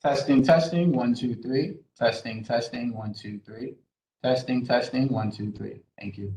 Testing, testing, 1, 2, 3. Testing, testing, 1, 2, 3. Testing, testing, 1, 2, 3. Thank you.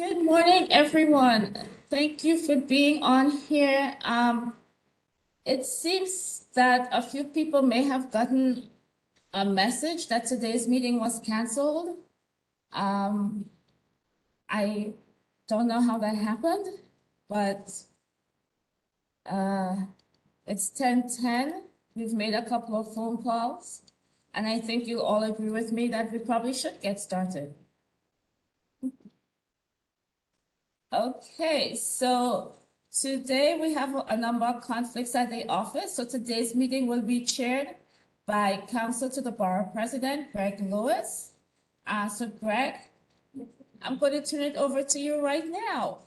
Good morning, everyone. Thank you for being on here. It seems that a few people may have gotten a message that today's meeting was canceled. I don't know how that happened, but it's 10:10. We've made a couple of phone calls, and I think you all agree with me that we probably should get started. Okay, so today we have a number of conflicts at the office. So today's meeting will be chaired by Counsel to the Borough President, Greg Lewis. So Greg, I'm going to turn it over to you right now.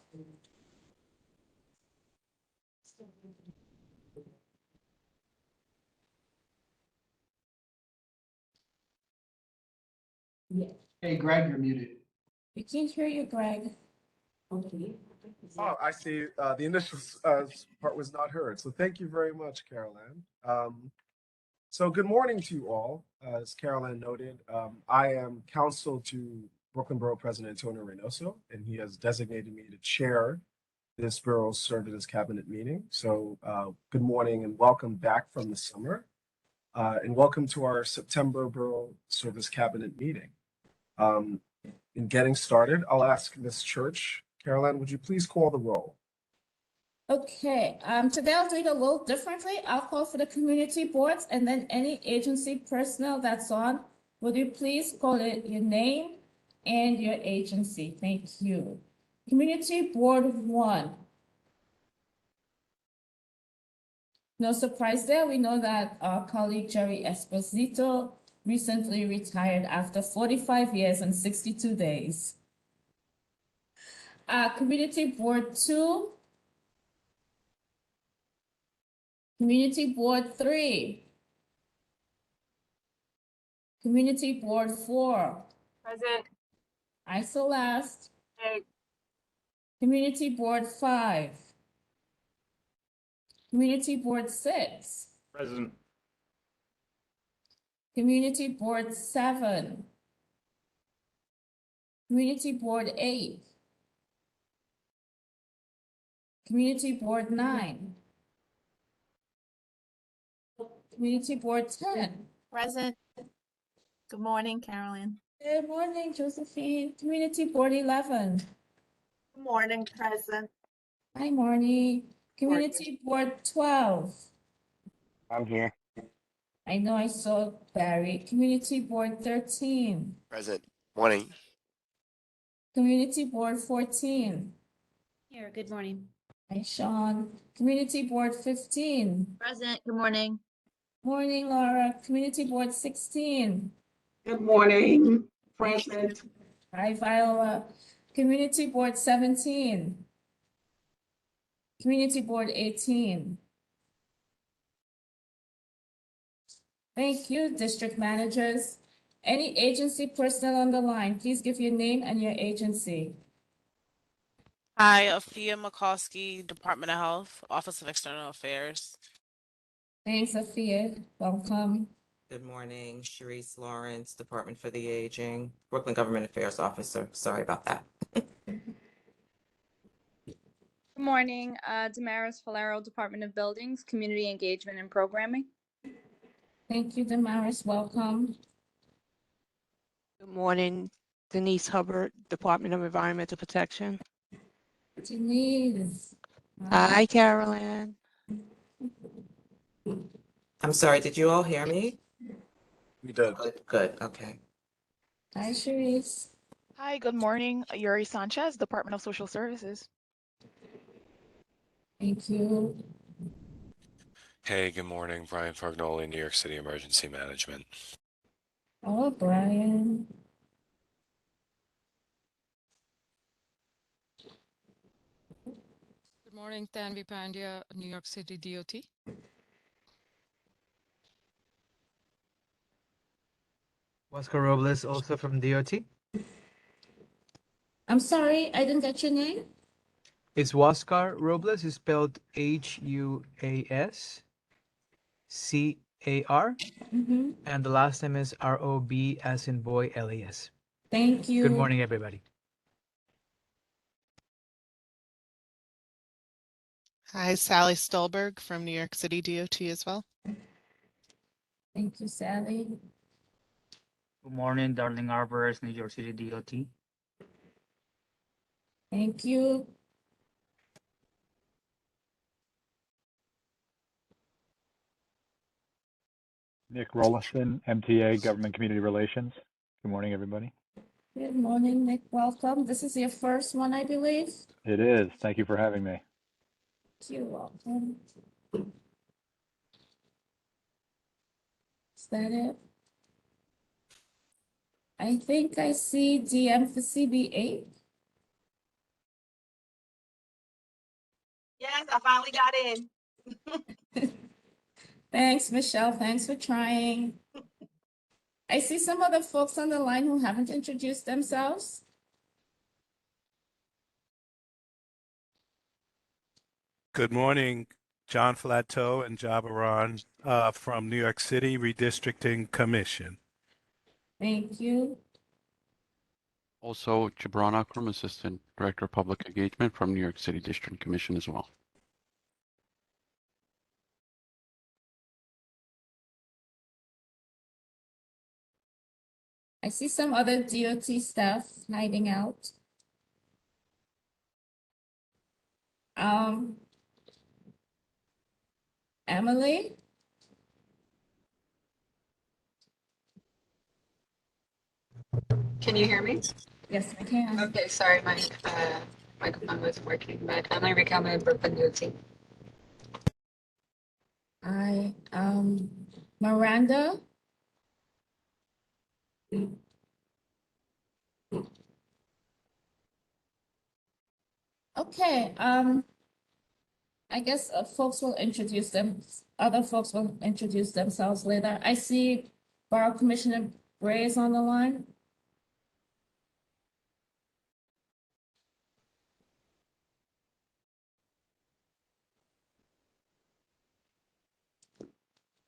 Hey, Greg, you're muted. We can't hear you, Greg. Okay. Oh, I see. The initial part was not heard. So thank you very much, Caroline. So good morning to you all. As Caroline noted, I am counsel to Brooklyn Borough President Antonio Reynoso, and he has designated me to chair this Borough Service Cabinet meeting. So good morning and welcome back from the summer. And welcome to our September Borough Service Cabinet meeting. In getting started, I'll ask Ms. Church. Caroline, would you please call the roll? Okay, today I'll do it a little differently. I'll call for the community boards and then any agency personnel that's on. Would you please call it your name and your agency? Thank you. Community Board 1. No surprise there. We know that our colleague Jerry Esposito recently retired after 45 years and 62 days. Community Board 2. Community Board 3. Community Board 4. Present. ISO last. Hey. Community Board 5. Community Board 6, Present. Community Board 7, Community Board 8, Community Board 9, Community Board 10. Present. Good morning, Carolyn. Good morning, Josephine. Community Board 11. Good morning, present. Hi, Marnie. Community Board 12. I'm here. I know I saw Barry. Community Board 13. Present. Morning. Community Board 14. Here, good morning. Hi, Sean. Community Board 15. Present, good morning. Morning, Laura. Community Board 16. Good morning, present. Hi, Viola. Community Board 17. Community Board 18. Thank you, district managers. Any agency personnel on the line, please give your name and your agency. Hi, Afia McCoskey, Department of Health, Office of External Affairs. Thanks, Afia. Welcome. Good morning, Sharice Lawrence, Department for the Aging, Brooklyn Government Affairs Officer. Sorry about that. Good morning, Damaris Falero, Department of Buildings, Community Engagement and Programming. Thank you, Damaris. Welcome. Good morning, Denise Hubbard, Department of Environmental Protection. Denise. Hi, Carolyn. I'm sorry, did you all hear me? We did. Good, okay. Hi, Sharice. Hi, good morning. Yuri Sanchez, Department of Social Services. Thank you. Hey, good morning. Brian Fargnoli, New York City Emergency Management. Oh, Brian. Good morning, Tanvi Pandya, New York City DOT. Oscar Robles, also from DOT. I'm sorry, I didn't get your name. It's Huascar Robles, is spelled Huascar, and the last name is Rob as in boy, Les. Thank you. Good morning, everybody. Hi, Sally Stolberg from New York City DOT as well. Thank you, Sally. Good morning, Darling Arbors, New York City DOT. Thank you. Nick Rollison, MTA, Government Community Relations. Good morning, everybody. Good morning, Nick. Welcome. This is your first one, I believe. It is. Thank you for having me. You're welcome. Is that it? I think I see DM for CB8. Yes, I finally got in. Thanks, Michelle. Thanks for trying. I see some other folks on the line who haven't introduced themselves. Good morning, John Flateau and Jabaran from New York City Redistricting Commission. Thank you. Also, Jabran Akram, Assistant Director of Public Engagement from New York City District Commission as well. I see some other DOT staff hiding out. Emily? Can you hear me? Yes, I can. Okay, sorry, my microphone wasn't working, but Emily Rickman, Brooklyn DOT. Miranda? Okay, I guess folks will introduce them, other folks will introduce themselves later. I see Borough Commissioner Bray is on the line.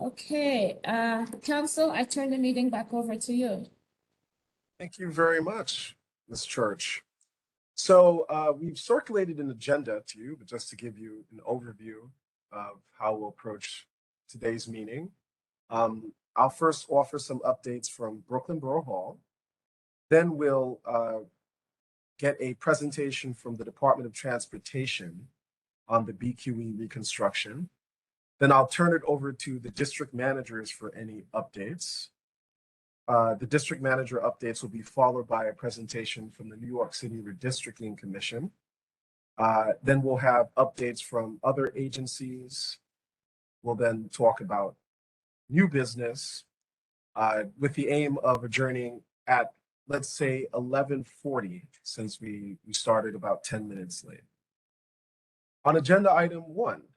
Okay, council, I turn the meeting back over to you. Thank you very much, Ms. Church. So we've circulated an agenda to you, but just to give you an overview of how we'll approach today's meeting. I'll first offer some updates from Brooklyn Borough Hall. Then we'll get a presentation from the Department of Transportation on the BQE reconstruction. Then I'll turn it over to the district managers for any updates. The district manager updates will be followed by a presentation from the New York City Redistricting Commission. Then we'll have updates from other agencies. We'll then talk about new business with the aim of adjourning at, let's say, 11:40, since we started about 10 minutes late. On agenda item 1,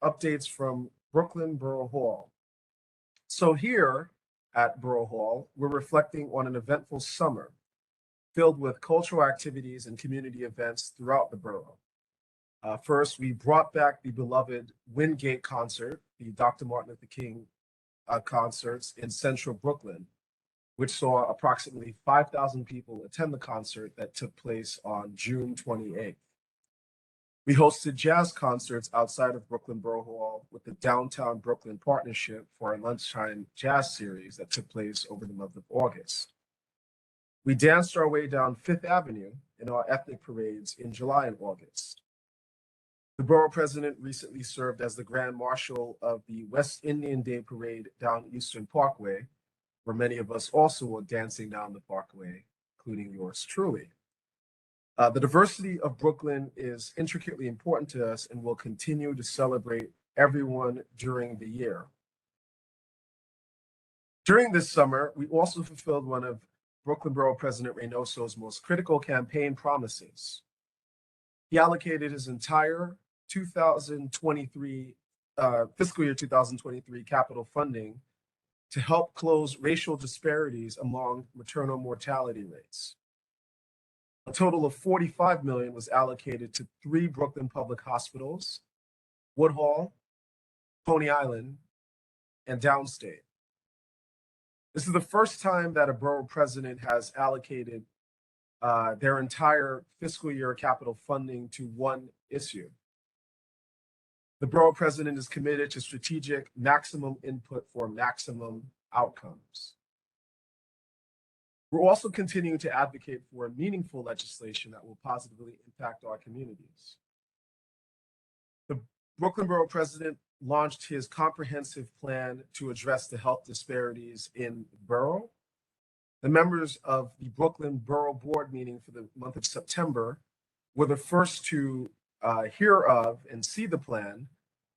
updates from Brooklyn Borough Hall. So here at Borough Hall, we're reflecting on an eventful summer filled with cultural activities and community events throughout the borough. First, we brought back the beloved Wingate concert, the Dr. Martin Luther King concerts in central Brooklyn, which saw approximately 5,000 people attend the concert that took place on June 28th. We hosted jazz concerts outside of Brooklyn Borough Hall with the Downtown Brooklyn Partnership for our lunchtime jazz series that took place over the month of August. We danced our way down Fifth Avenue in our ethnic parades in July and August. The Borough President recently served as the Grand Marshal of the West Indian Day Parade down Eastern Parkway, where many of us also were dancing down the parkway, including yours truly. The diversity of Brooklyn is intricately important to us and will continue to celebrate everyone during the year. During this summer, we also fulfilled one of Brooklyn Borough President Reynoso's most critical campaign promises. He allocated his entire 2023 fiscal year 2023 capital funding to help close racial disparities among maternal mortality rates. A total of $45 million was allocated to 3 Brooklyn public hospitals, Woodhall, Coney Island, and Downstate. This is the first time that a borough president has allocated their entire fiscal year capital funding to one issue. The borough president is committed to strategic maximum input for maximum outcomes. We're also continuing to advocate for meaningful legislation that will positively impact our communities. The Brooklyn Borough President launched his comprehensive plan to address the health disparities in the borough. The members of the Brooklyn Borough Board meeting for the month of September were the first to hear of and see the plan,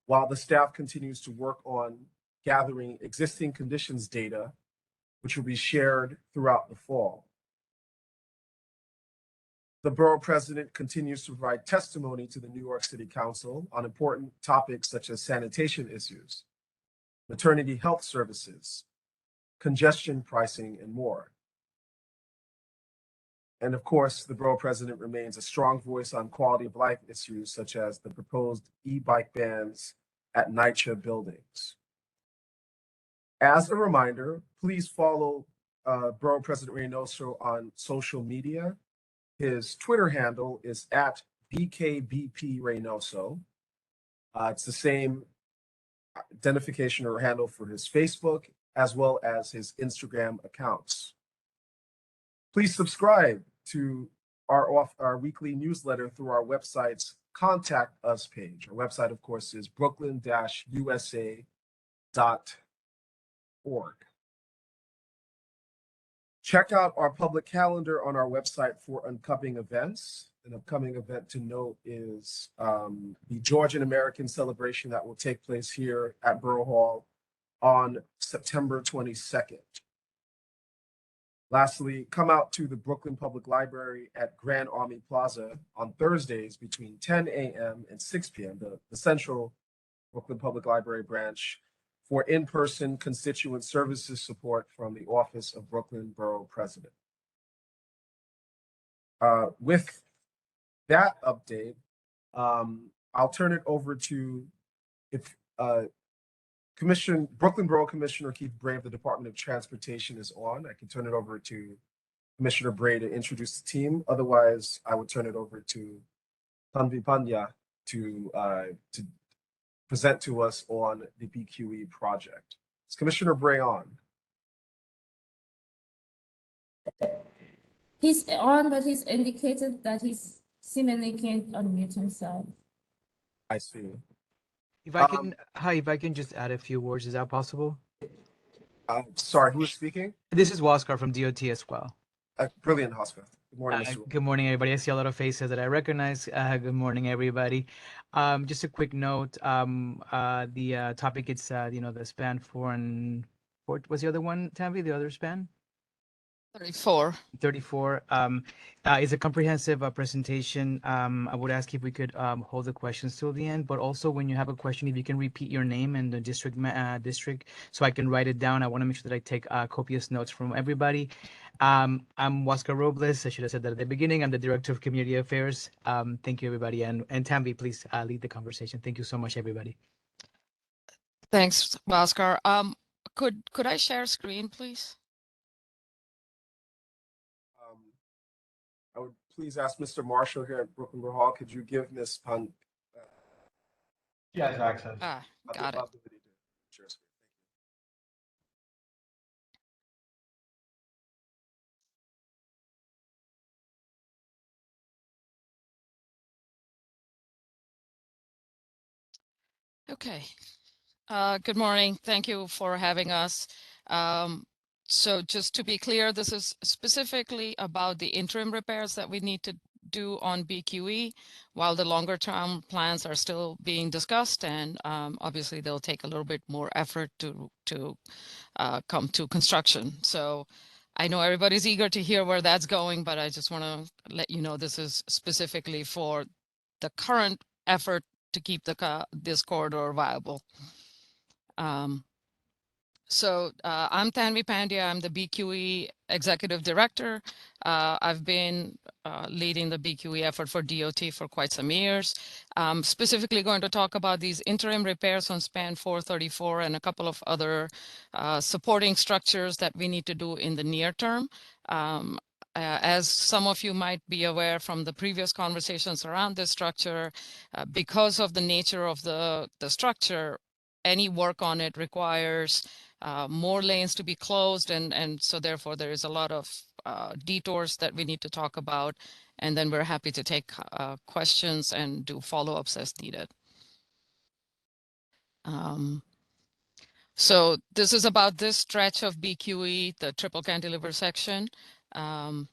while the staff continues to work on gathering existing conditions data, which will be shared throughout the fall. The borough president continues to provide testimony to the New York City Council on important topics such as sanitation issues, maternity health services, congestion pricing, and more. And of course, the borough president remains a strong voice on quality of life issues such as the proposed e-bike bans at NYCHA buildings. As a reminder, please follow Borough President Reynoso on social media. His Twitter handle is at BKBP Reynoso. It's the same identification or handle for his Facebook as well as his Instagram accounts. Please subscribe to our weekly newsletter through our website's Contact Us page. Our website, of course, is brooklyn-usa.org. Check out our public calendar on our website for upcoming events. An upcoming event to note is the Georgian American celebration that will take place here at Borough Hall on September 22nd. Lastly, come out to the Brooklyn Public Library at Grand Army Plaza on Thursdays between 10 a.m. and 6 p.m., the Central Brooklyn Public Library branch, for in-person constituent services support from the Office of Brooklyn Borough President. With that update, I'll turn it over to Brooklyn Borough Commissioner Keith Bray of the Department of Transportation is on. I can turn it over to Commissioner Bray to introduce the team. Otherwise, I would turn it over to Tanvi Pandya to present to us on the BQE project. Is Commissioner Bray on? He's on, but he's indicated that he's seemingly can't unmute himself. I see. If I can, hi, if I can just add a few words, is that possible? Sorry, who is speaking? This is Waskar from DOT as well. Brilliant, Oscar. Good morning, Mr. Good morning, everybody. I see a lot of faces that I recognize. Good morning, everybody. Just a quick note. The topic it's the span 4 and 4. What's the other one, Tanvi? The other span? 34. 34 is a comprehensive presentation. I would ask if we could hold the questions till the end, but also when you have a question, if you can repeat your name and the district so I can write it down. I want to make sure that I take copious notes from everybody. I'm Waskar Robles. I should have said that at the beginning. I'm the Director of Community Affairs. Thank you, everybody. And Tanvi, please lead the conversation. Thank you so much, everybody. Thanks, Bhaskar. Could I share screen, please? I would please ask Mr. Marshall here at Brooklyn Borough Hall, could you give Ms. Pan? She has access. Got it. Okay. Good morning. Thank you for having us. So just to be clear, this is specifically about the interim repairs that we need to do on BQE while the longer term plans are still being discussed, and obviously they'll take a little bit more effort to come to construction. So I know everybody's eager to hear where that's going, but I just want to let you know this is specifically for the current effort to keep this corridor viable. So I'm Tanvi Pandya. I'm the BQE Executive Director. I've been leading the BQE effort for DOT for quite some years. I'm specifically going to talk about these interim repairs on span 434 and a couple of other supporting structures that we need to do in the near term. As some of you might be aware from the previous conversations around this structure, because of the nature of the structure, any work on it requires more lanes to be closed, and so therefore there is a lot of detours that we need to talk about, and then we're happy to take questions and do follow-ups as needed. So this is about this stretch of BQE, the triple cantilever section. And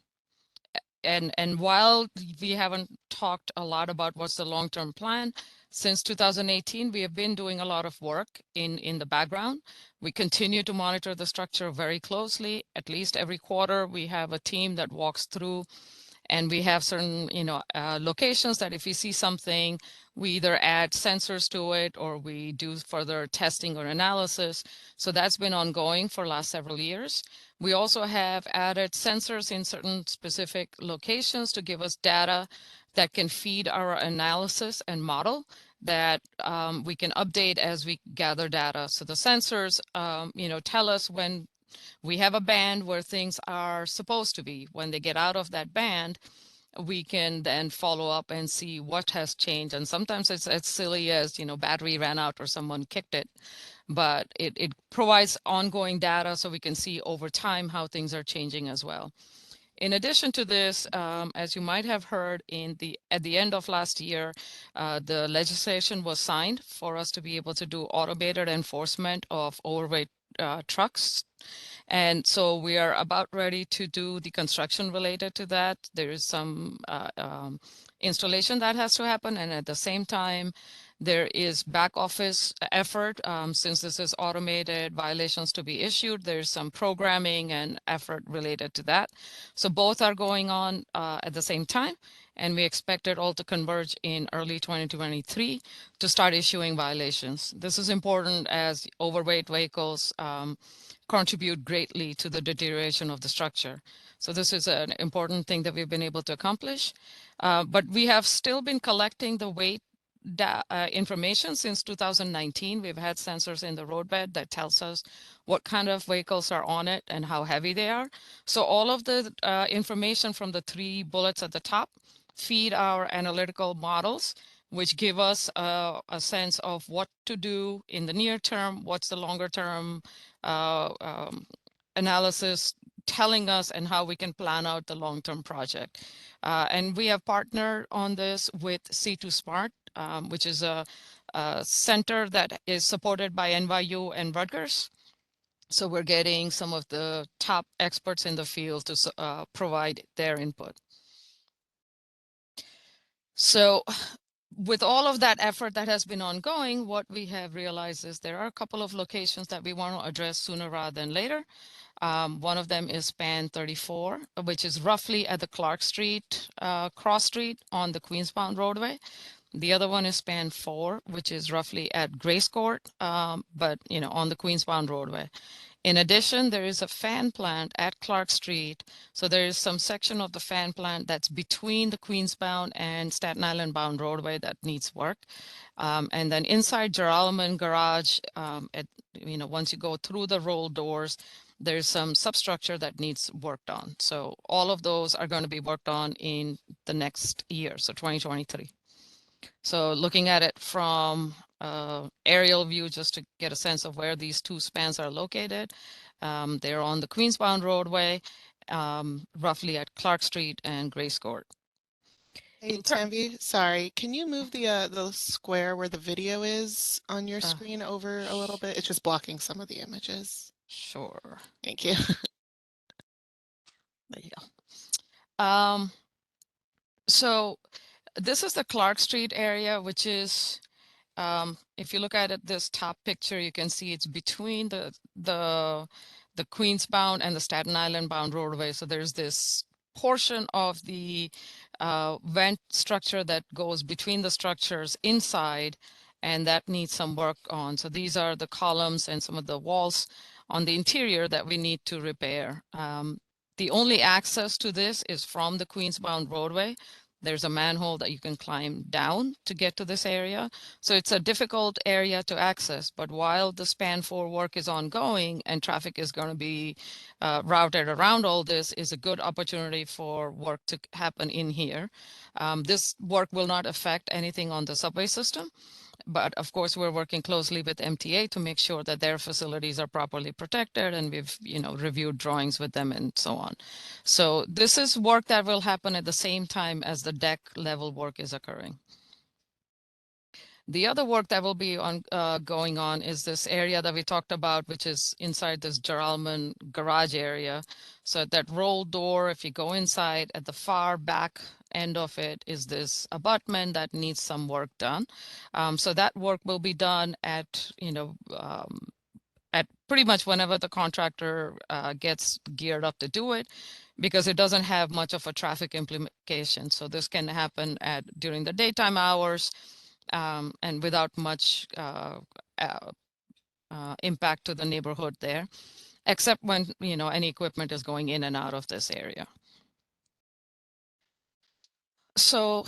while we haven't talked a lot about what's the long-term plan, since 2018, we have been doing a lot of work in the background. We continue to monitor the structure very closely. At least every quarter, we have a team that walks through, and we have certain locations that if we see something, we either add sensors to it or we do further testing or analysis. So that's been ongoing for the last several years. We also have added sensors in certain specific locations to give us data that can feed our analysis and model that we can update as we gather data. So the sensors, tell us when we have a band where things are supposed to be. When they get out of that band, we can then follow up and see what has changed. And sometimes it's as silly as, battery ran out or someone kicked it. But it provides ongoing data so we can see over time how things are changing as well. In addition to this, as you might have heard at the end of last year, the legislation was signed for us to be able to do automated enforcement of overweight trucks. And so we are about ready to do the construction related to that. There is some installation that has to happen. And at the same time, there is back office effort. Since this is automated violations to be issued, there's some programming and effort related to that. So both are going on at the same time. And we expect it all to converge in early 2023 to start issuing violations. This is important as overweight vehicles contribute greatly to the deterioration of the structure. So this is an important thing that we've been able to accomplish. But we have still been collecting the weight information since 2019. We've had sensors in the roadbed that tells us what kind of vehicles are on it and how heavy they are. So all of the information from the 3 bullets at the top feed our analytical models, which give us a sense of what to do in the near term, what's the longer term analysis telling us, and how we can plan out the long-term project. And we have partnered on this with C2 Smart, which is a center that is supported by NYU and Rutgers. So we're getting some of the top experts in the field to provide their input. So with all of that effort that has been ongoing, what we have realized is there are a couple of locations that we want to address sooner rather than later. One of them is span 34, which is roughly at the Clark Street cross street on the Queensbound roadway. The other one is span 4, which is roughly at Grace Court, but on the Queensbound roadway. In addition, there is a fan plant at Clark Street. So there is some section of the fan plant that's between the Queensbound and Staten Island bound roadway that needs work. And then inside Geralman Garage, once you go through the roll doors, there's some substructure that needs worked on. So all of those are going to be worked on in the next year, so 2023. So looking at it from aerial view, just to get a sense of where these 2 spans are located. They're on the Queensbound roadway, roughly at Clark Street and Grace Court. Hey, Tanvi, sorry, can you move the square where the video is on your screen over a little bit? It's just blocking some of the images. Sure. Thank you. There you go. So this is the Clark Street area, which is, if you look at it, this top picture, you can see it's between the Queensbound and the Staten Island bound roadway. So there's this portion of the vent structure that goes between the structures inside, and that needs some work on. So these are the columns and some of the walls on the interior that we need to repair. The only access to this is from the Queensbound roadway. There's a manhole that you can climb down to get to this area. So it's a difficult area to access, but while the span 4 work is ongoing and traffic is going to be routed around all this, is a good opportunity for work to happen in here. This work will not affect anything on the subway system. But of course, we're working closely with MTA to make sure that their facilities are properly protected, and we've reviewed drawings with them and so on. So this is work that will happen at the same time as the deck level work is occurring. The other work that will be going on is this area that we talked about, which is inside this Geralman garage area. So that roll door, if you go inside, at the far back end of it is this abutment that needs some work done. So that work will be done at pretty much whenever the contractor gets geared up to do it, because it doesn't have much of a traffic implication. So this can happen during the daytime hours, and without much impact to the neighborhood there, except when any equipment is going in and out of this area. So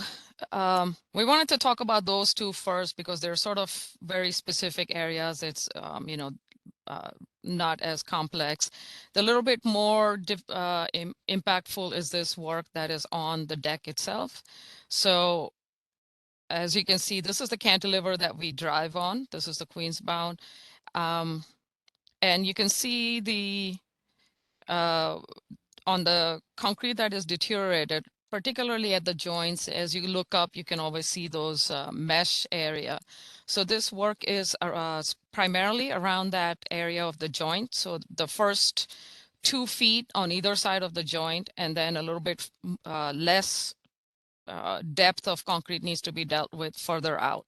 we wanted to talk about those 2 first because they're sort of very specific areas. It's not as complex. The little bit more impactful is this work that is on the deck itself. So as you can see, this is the cantilever that we drive on. This is the Queensbound. And you can see the on the concrete that is deteriorated, particularly at the joints. As you look up, you can always see those mesh area. So this work is primarily around that area of the joint. So the first 2 feet on either side of the joint, and then a little bit less depth of concrete needs to be dealt with further out.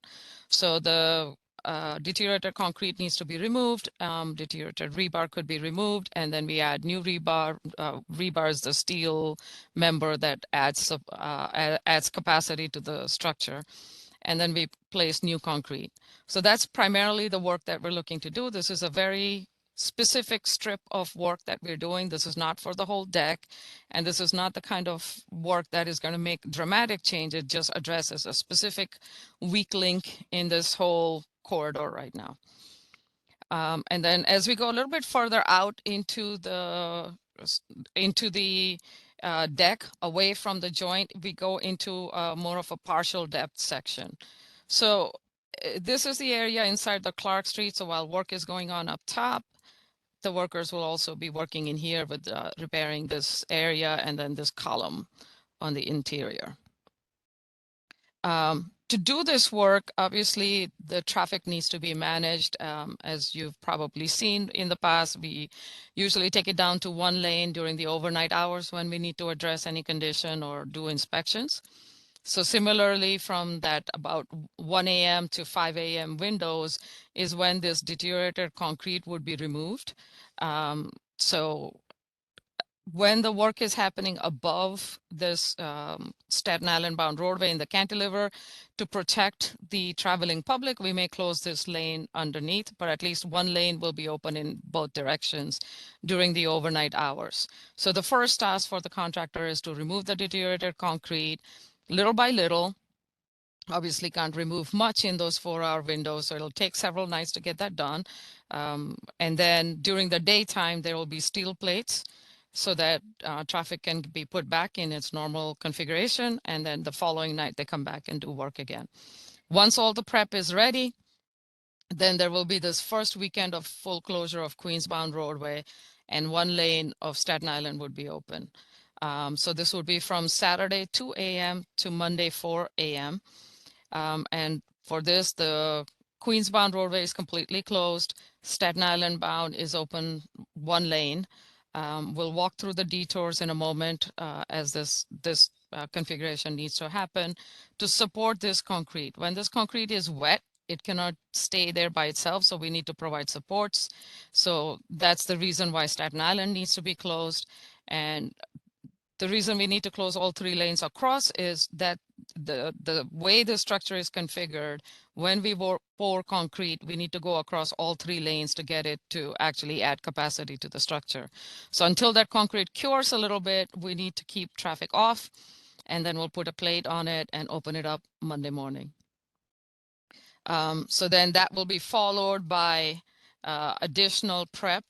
So the deteriorated concrete needs to be removed. Deteriorated rebar could be removed, and then we add new rebar. Rebar is the steel member that adds capacity to the structure, and then we place new concrete. So that's primarily the work that we're looking to do. This is a very specific strip of work that we're doing. This is not for the whole deck, and this is not the kind of work that is going to make dramatic change. It just addresses a specific weak link in this whole corridor right now. And then as we go a little bit further out into the deck away from the joint, we go into more of a partial depth section. So this is the area inside the Clark Street. So while work is going on up top, the workers will also be working in here with repairing this area and then this column on the interior. To do this work, obviously, the traffic needs to be managed. As you've probably seen in the past, we usually take it down to one lane during the overnight hours when we need to address any condition or do inspections. So similarly, from that about 1 a.m. to 5 a.m. windows is when this deteriorated concrete would be removed. So when the work is happening above this Staten Island bound roadway in the cantilever, to protect the traveling public, we may close this lane underneath, but at least one lane will be open in both directions during the overnight hours. So the first task for the contractor is to remove the deteriorated concrete little by little. Obviously can't remove much in those 4-hour windows, so it'll take several nights to get that done. And then during the daytime, there will be steel plates so that traffic can be put back in its normal configuration. And then the following night, they come back and do work again. Once all the prep is ready, then there will be this first weekend of full closure of Queensbound roadway, and one lane of Staten Island would be open. So this would be from Saturday 2 a.m. to Monday 4 a.m. And for this, the Queensbound roadway is completely closed. Staten Island bound is open one lane. We'll walk through the detours in a moment as this configuration needs to happen to support this concrete. When this concrete is wet, it cannot stay there by itself, so we need to provide supports. So that's the reason why Staten Island needs to be closed. And the reason we need to close all 3 lanes across is that the way the structure is configured, when we pour concrete, we need to go across all 3 lanes to get it to actually add capacity to the structure. So until that concrete cures a little bit, we need to keep traffic off, and then we'll put a plate on it and open it up Monday morning. So then that will be followed by additional prep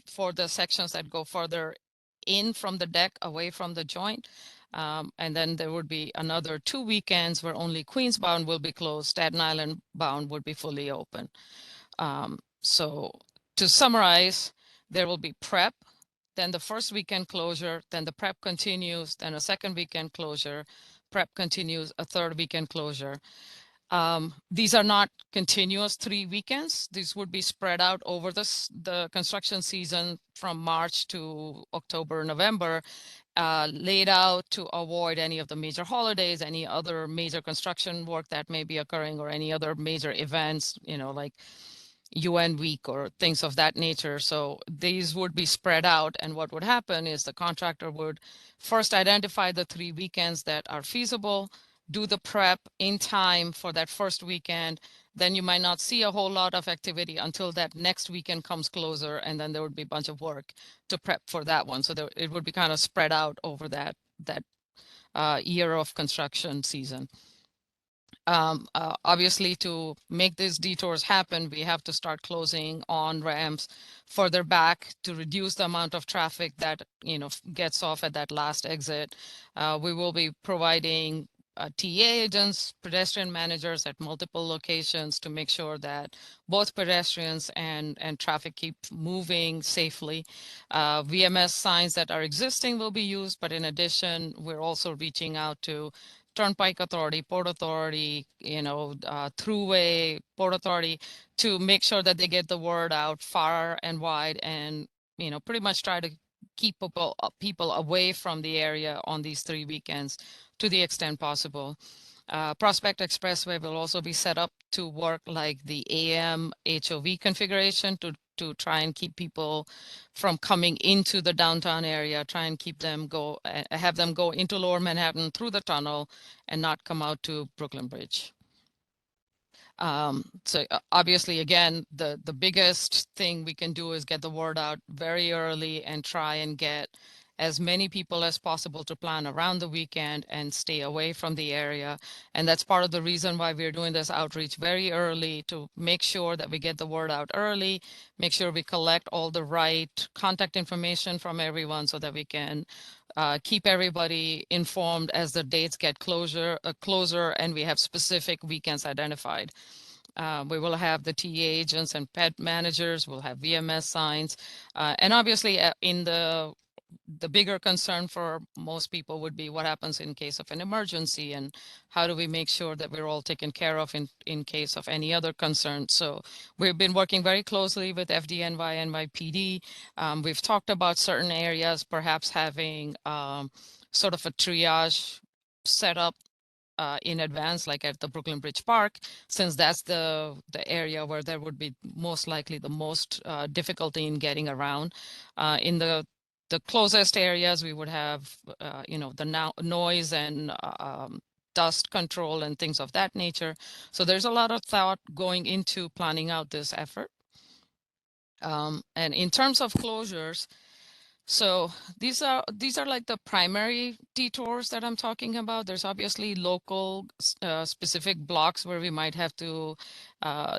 for the sections that go further in from the deck, away from the joint. And then there would be another 2 weekends where only Queensbound will be closed. Staten Island bound would be fully open. So to summarize, there will be prep, then the first weekend closure, then the prep continues, then a second weekend closure, prep continues, a third weekend closure. These are not continuous 3 weekends. These would be spread out over the construction season from March to October, November, laid out to avoid any of the major holidays, any other major construction work that may be occurring, or any other major events, like UN week or things of that nature. So these would be spread out, and what would happen is the contractor would first identify the 3 weekends that are feasible, do the prep in time for that first weekend. Then you might not see a whole lot of activity until that next weekend comes closer, and then there would be a bunch of work to prep for that one. So it would be kind of spread out over that year of construction season. Obviously, to make these detours happen, we have to start closing on ramps further back to reduce the amount of traffic that gets off at that last exit. We will be providing TA agents, pedestrian managers at multiple locations to make sure that both pedestrians and traffic keep moving safely. VMS signs that are existing will be used, but in addition, we're also reaching out to Turnpike Authority, Port Authority, Thruway, Port Authority, to make sure that they get the word out far and wide, and pretty much try to keep people away from the area on these 3 weekends to the extent possible. Prospect Expressway will also be set up to work like the AM HOV configuration to try and keep people from coming into the downtown area, try and have them go into Lower Manhattan through the tunnel and not come out to Brooklyn Bridge. Obviously, again, the biggest thing we can do is get the word out very early and try and get as many people as possible to plan around the weekend and stay away from the area. And that's part of the reason why we're doing this outreach very early, to make sure that we get the word out early, make sure we collect all the right contact information from everyone so that we can keep everybody informed as the dates get closer and we have specific weekends identified. We will have the TA agents and pet managers, we'll have VMS signs, and obviously in the bigger concern for most people would be what happens in case of an emergency, and how do we make sure that we're all taken care of in case of any other concern. So we've been working very closely with FDNY and NYPD. We've talked about certain areas perhaps having sort of a triage set up in advance, like at the Brooklyn Bridge Park, since that's the area where there would be most likely the most difficulty in getting around. In the closest areas, we would have, the noise and dust control and things of that nature. So there's a lot of thought going into planning out this effort. And in terms of closures, so these are like the primary detours that I'm talking about. There's obviously local specific blocks where we might have to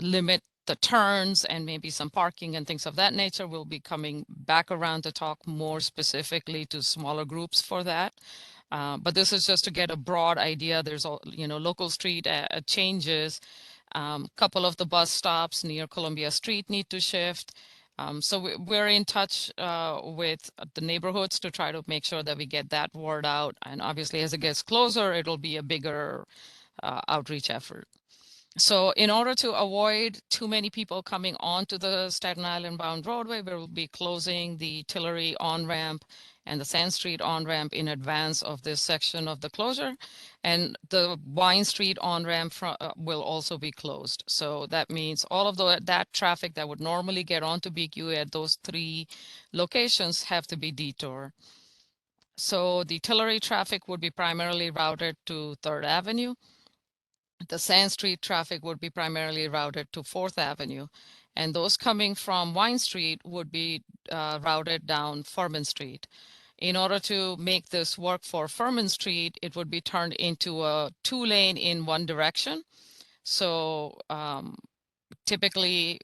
limit the turns and maybe some parking and things of that nature. We'll be coming back around to talk more specifically to smaller groups for that. But this is just to get a broad idea. There's local street changes. Couple of the bus stops near Columbia Street need to shift. So we're in touch with the neighborhoods to try to make sure that we get that word out. And obviously, as it gets closer, it'll be a bigger outreach effort. So in order to avoid too many people coming onto the Staten Island bound roadway, we will be closing the Tillery on-ramp and the Sand Street on-ramp in advance of this section of the closure. And the Wine Street on-ramp will also be closed. So that means all of that traffic that would normally get onto BQ at those 3 locations have to be detoured. So the Tillery traffic would be primarily routed to 3rd Avenue. The Sand Street traffic would be primarily routed to 4th Avenue, and those coming from Wine Street would be routed down Furman Street. In order to make this work for Furman Street, it would be turned into a 2-lane in one direction. So typically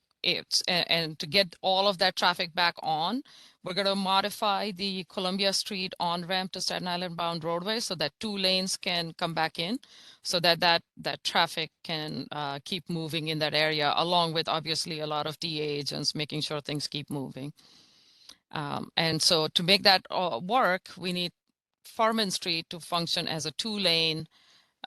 and to get all of that traffic back on, we're going to modify the Columbia Street on-ramp to Staten Island bound roadway so that 2 lanes can come back in, so that traffic can keep moving in that area, along with obviously a lot of DA agents making sure things keep moving. And so to make that work, we need Furman Street to function as a 2-lane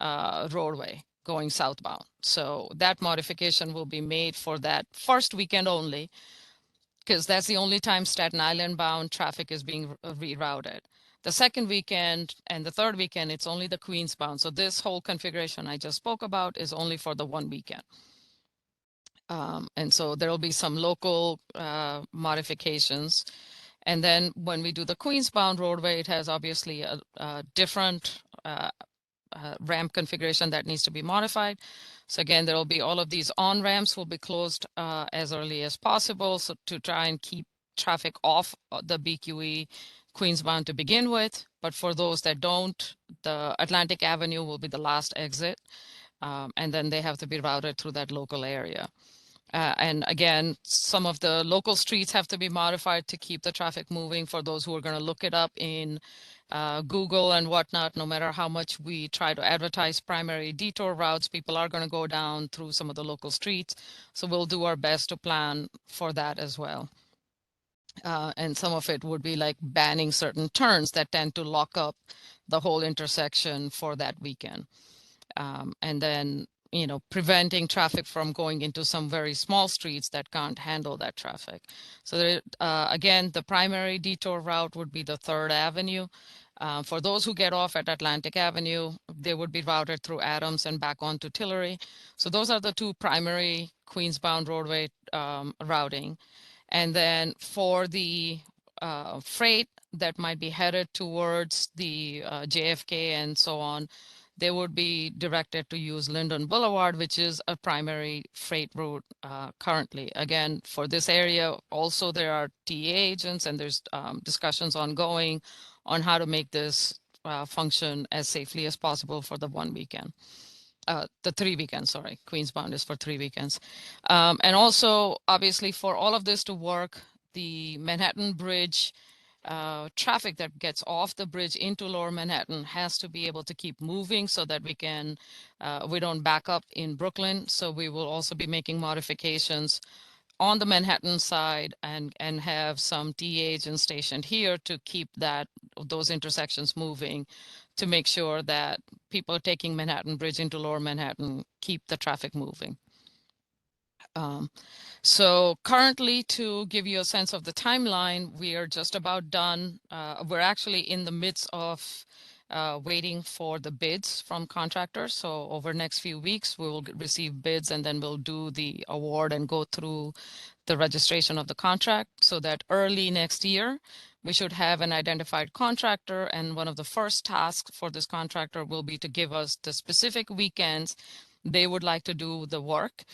roadway going southbound. So that modification will be made for that first weekend only, because that's the only time Staten Island bound traffic is being rerouted. The second weekend and the third weekend, it's only the Queens bound. So this whole configuration I just spoke about is only for the one weekend. And so there will be some local modifications. And then when we do the Queens bound roadway, it has obviously a different ramp configuration that needs to be modified. So again, there will be all of these on-ramps will be closed as early as possible, so to try and keep traffic off the BQE Queensbound to begin with. But for those that don't, the Atlantic Avenue will be the last exit, and then they have to be routed through that local area. And again, some of the local streets have to be modified to keep the traffic moving. For those who are going to look it up in Google and whatnot, no matter how much we try to advertise primary detour routes, people are going to go down through some of the local streets. So we'll do our best to plan for that as well. And some of it would be like banning certain turns that tend to lock up the whole intersection for that weekend. And then, preventing traffic from going into some very small streets that can't handle that traffic. So there, again, the primary detour route would be the 3rd Avenue. For those who get off at Atlantic Avenue, they would be routed through Adams and back onto Tillery. So those are the 2 primary Queensbound roadway routing. And then for the freight that might be headed towards the JFK and so on, they would be directed to use Linden Boulevard, which is a primary freight route currently. Again, for this area, also there are TA agents and there's discussions ongoing on how to make this function as safely as possible for the 1 weekend. The 3 weekends, sorry, Queensbound is for 3 weekends. And also, obviously, for all of this to work, the Manhattan Bridge traffic that gets off the bridge into Lower Manhattan has to be able to keep moving so that we don't back up in Brooklyn. So we will also be making modifications on the Manhattan side and have some TA agents stationed here to keep those intersections moving, to make sure that people taking Manhattan Bridge into Lower Manhattan keep the traffic moving. So currently, to give you a sense of the timeline, we are just about done. We're actually in the midst of waiting for the bids from contractors. So over the next few weeks, we will receive bids and then we'll do the award and go through the registration of the contract so that early next year, we should have an identified contractor. And one of the first tasks for this contractor will be to give us the specific weekends they would like to do the work.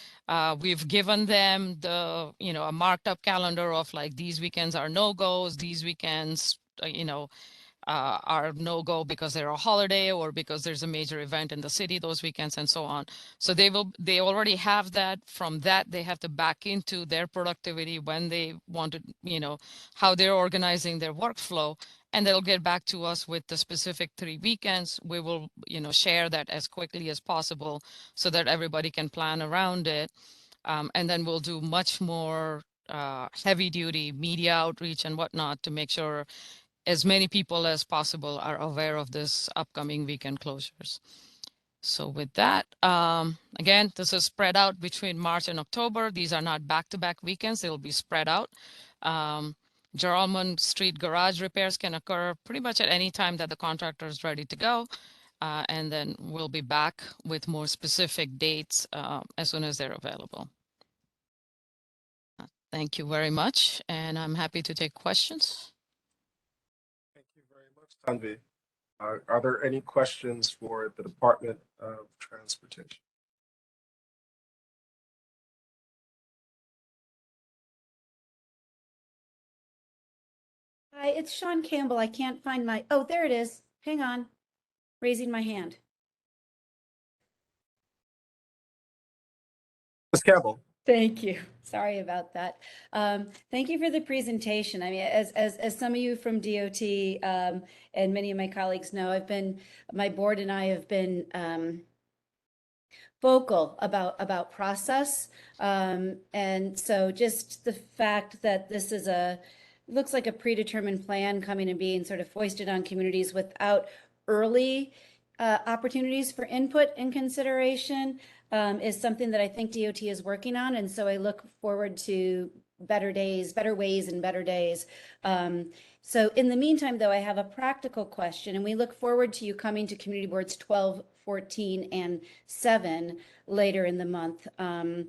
We've given them a marked up calendar of like, these weekends are no-goes, these weekends, are no-go because they're a holiday or because there's a major event in the city those weekends and so on. So they already have that. From that, they have to back into their productivity when they want to, how they're organizing their workflow. And they'll get back to us with the specific 3 weekends. We will, share that as quickly as possible so that everybody can plan around it. And then we'll do much more heavy duty media outreach and whatnot to make sure as many people as possible are aware of this upcoming weekend closures. So with that, again, this is spread out between March and October. These are not back-to-back weekends. They'll be spread out. Geralman Street garage repairs can occur pretty much at any time that the contractor is ready to go. And then we'll be back with more specific dates as soon as they're available. Thank you very much. And I'm happy to take questions. Thank you very much, Tanvi. Are there any questions for the Department of Transportation? Hi, it's Sean Campbell. I can't find my, oh, there it is. Hang on. Raising my hand. Ms. Campbell. Thank you. Sorry about that. Thank you for the presentation. I mean, as some of you from DOT and many of my colleagues know, my board and I have been vocal about process. And so just the fact that this is looks like a predetermined plan coming and being sort of foisted on communities without early opportunities for input and consideration is something that I think DOT is working on. And so I look forward to better days, better ways and better days. So in the meantime, though, I have a practical question, and we look forward to you coming to community boards 12, 14, and 7 later in the month under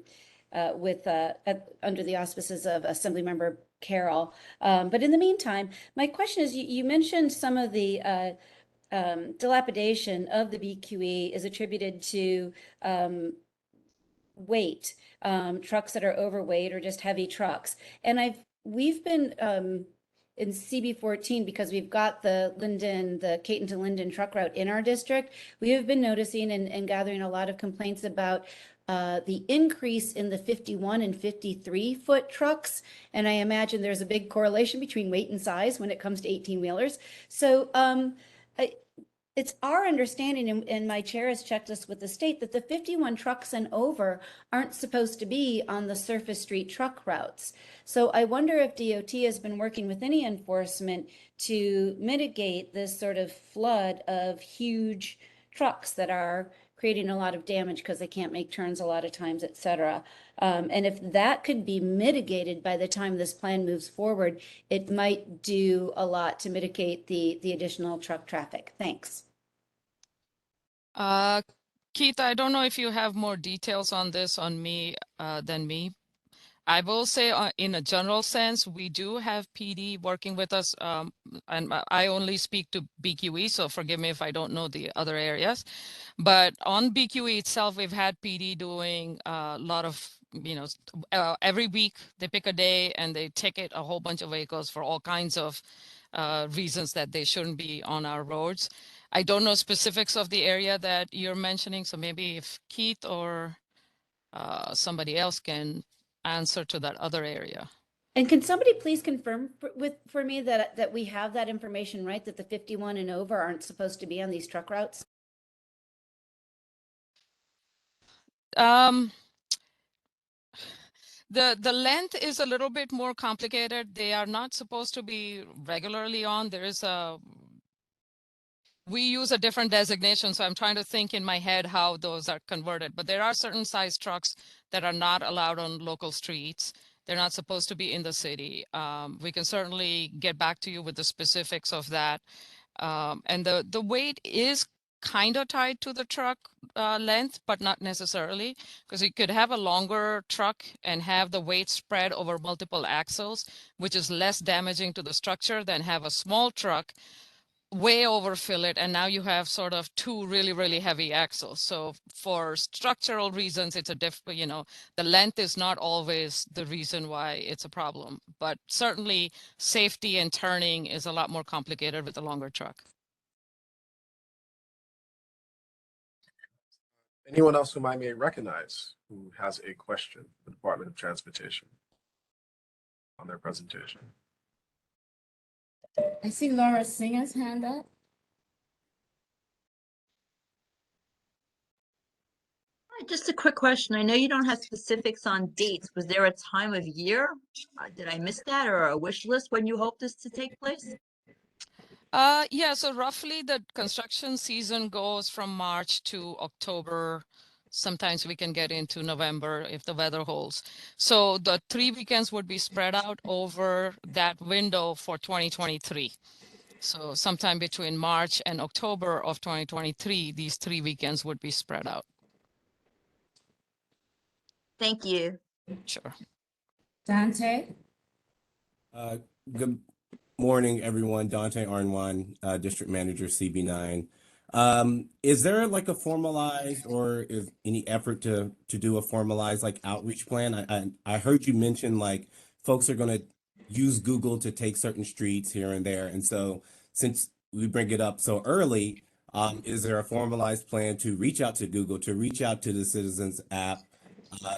the auspices of Assemblymember Carroll. But in the meantime, my question is, you mentioned some of the dilapidation of the BQE is attributed to weight, trucks that are overweight or just heavy trucks. And we've been in CB14, because we've got the Caton to Linden truck route in our district, we have been noticing and gathering a lot of complaints about the increase in the 51 and 53 foot trucks. And I imagine there's a big correlation between weight and size when it comes to 18-wheelers. So it's our understanding, and my chair has checked this with the state, that the 51 trucks and over aren't supposed to be on the surface street truck routes. So I wonder if DOT has been working with any enforcement to mitigate this sort of flood of huge trucks that are creating a lot of damage because they can't make turns a lot of times, et cetera. And if that could be mitigated by the time this plan moves forward, it might do a lot to mitigate the additional truck traffic. Thanks. Keith, I don't know if you have more details on this than me. I will say in a general sense, we do have PD working with us, and I only speak to BQE, so forgive me if I don't know the other areas. But on BQE itself, we've had PD doing a lot of, every week they pick a day and they ticket a whole bunch of vehicles for all kinds of reasons that they shouldn't be on our roads. I don't know specifics of the area that you're mentioning, so maybe if Keith or somebody else can answer to that other area. And can somebody please confirm for me that we have that information right, that the 51 and over aren't supposed to be on these truck routes? The length is a little bit more complicated. They are not supposed to be regularly on. We use a different designation, so I'm trying to think in my head how those are converted. But there are certain size trucks that are not allowed on local streets. They're not supposed to be in the city. We can certainly get back to you with the specifics of that. And the weight is kind of tied to the truck length, but not necessarily, because you could have a longer truck and have the weight spread over multiple axles, which is less damaging to the structure than have a small truck way overfill it, and now you have sort of two really, really heavy axles. So for structural reasons, it's the length is not always the reason why it's a problem, but certainly safety and turning is a lot more complicated with a longer truck. Anyone else whom I may recognize who has a question for the Department of Transportation on their presentation? I see Laura Singer's hand up. Just a quick question. I know you don't have specifics on dates. Was there a time of year? Did I miss that, or a wish list when you hope this to take place? Yeah, so roughly the construction season goes from March to October. Sometimes we can get into November if the weather holds. So the 3 weekends would be spread out over that window for 2023. So sometime between March and October of 2023, these 3 weekends would be spread out. Thank you. Sure. Dante? Good morning, everyone. Dante Arnwan, District Manager, CB9. Is there like a formalized or is any effort to do a formalized like outreach plan? I heard you mention like folks are going to use Google to take certain streets here and there. And so since we bring it up so early, is there a formalized plan to reach out to Google, to reach out to the Citizens app,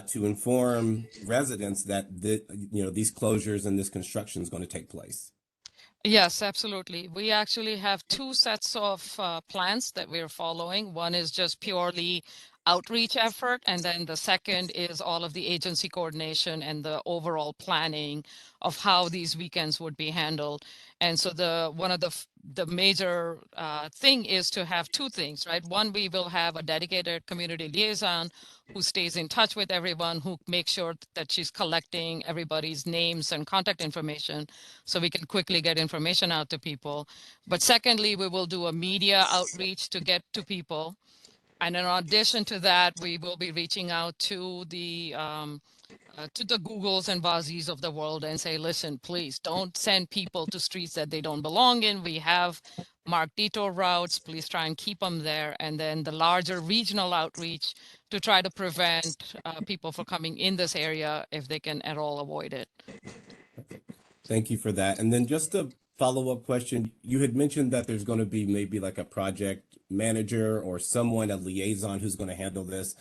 to inform residents that these closures and this construction is going to take place? Yes, absolutely. We actually have 2 sets of plans that we're following. One is just purely outreach effort, and then the second is all of the agency coordination and the overall planning of how these weekends would be handled. And so one of the major thing is to have 2 things, right? One, we will have a dedicated community liaison who stays in touch with everyone, who makes sure that she's collecting everybody's names and contact information so we can quickly get information out to people. But secondly, we will do a media outreach to get to people. And in addition to that, we will be reaching out to the Googles and Vazis of the world and say, listen, please don't send people to streets that they don't belong in. We have marked detour routes. Please try and keep them there. And then the larger regional outreach to try to prevent people from coming in this area if they can at all avoid it. Thank you for that. And then just a follow-up question. You had mentioned that there's going to be maybe like a project manager or someone, a liaison who's going to handle this.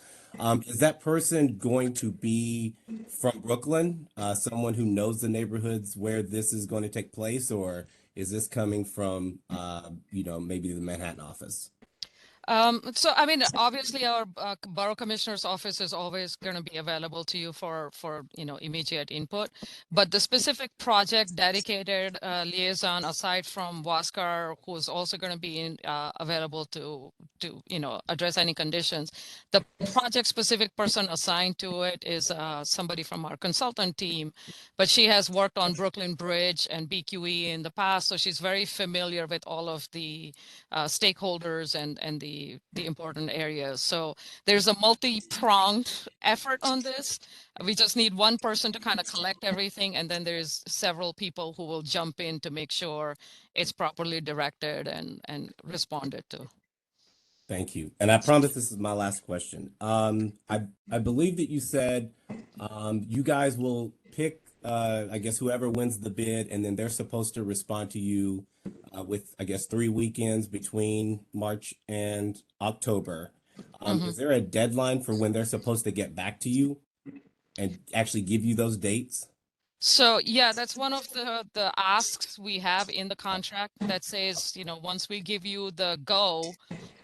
Is that person going to be from Brooklyn, someone who knows the neighborhoods where this is going to take place, or is this coming from, maybe the Manhattan office? So, I mean, obviously our borough commissioner's office is always going to be available to you for immediate input, but the specific project dedicated liaison, aside from Waskar, who's also going to be available to address any conditions, the project specific person assigned to it is somebody from our consultant team, but she has worked on Brooklyn Bridge and BQE in the past, so she's very familiar with all of the stakeholders and the the important areas. So there's a multi-pronged effort on this. We just need one person to kind of collect everything, and then there's several people who will jump in to make sure it's properly directed and responded to. Thank you. And I promise this is my last question. I believe that you said you guys will pick, I guess, whoever wins the bid, and then they're supposed to respond to you with, I guess, 3 weekends between March and October. Is there a deadline for when they're supposed to get back to you and actually give you those dates? So yeah, that's one of the asks we have in the contract that says, once we give you the go,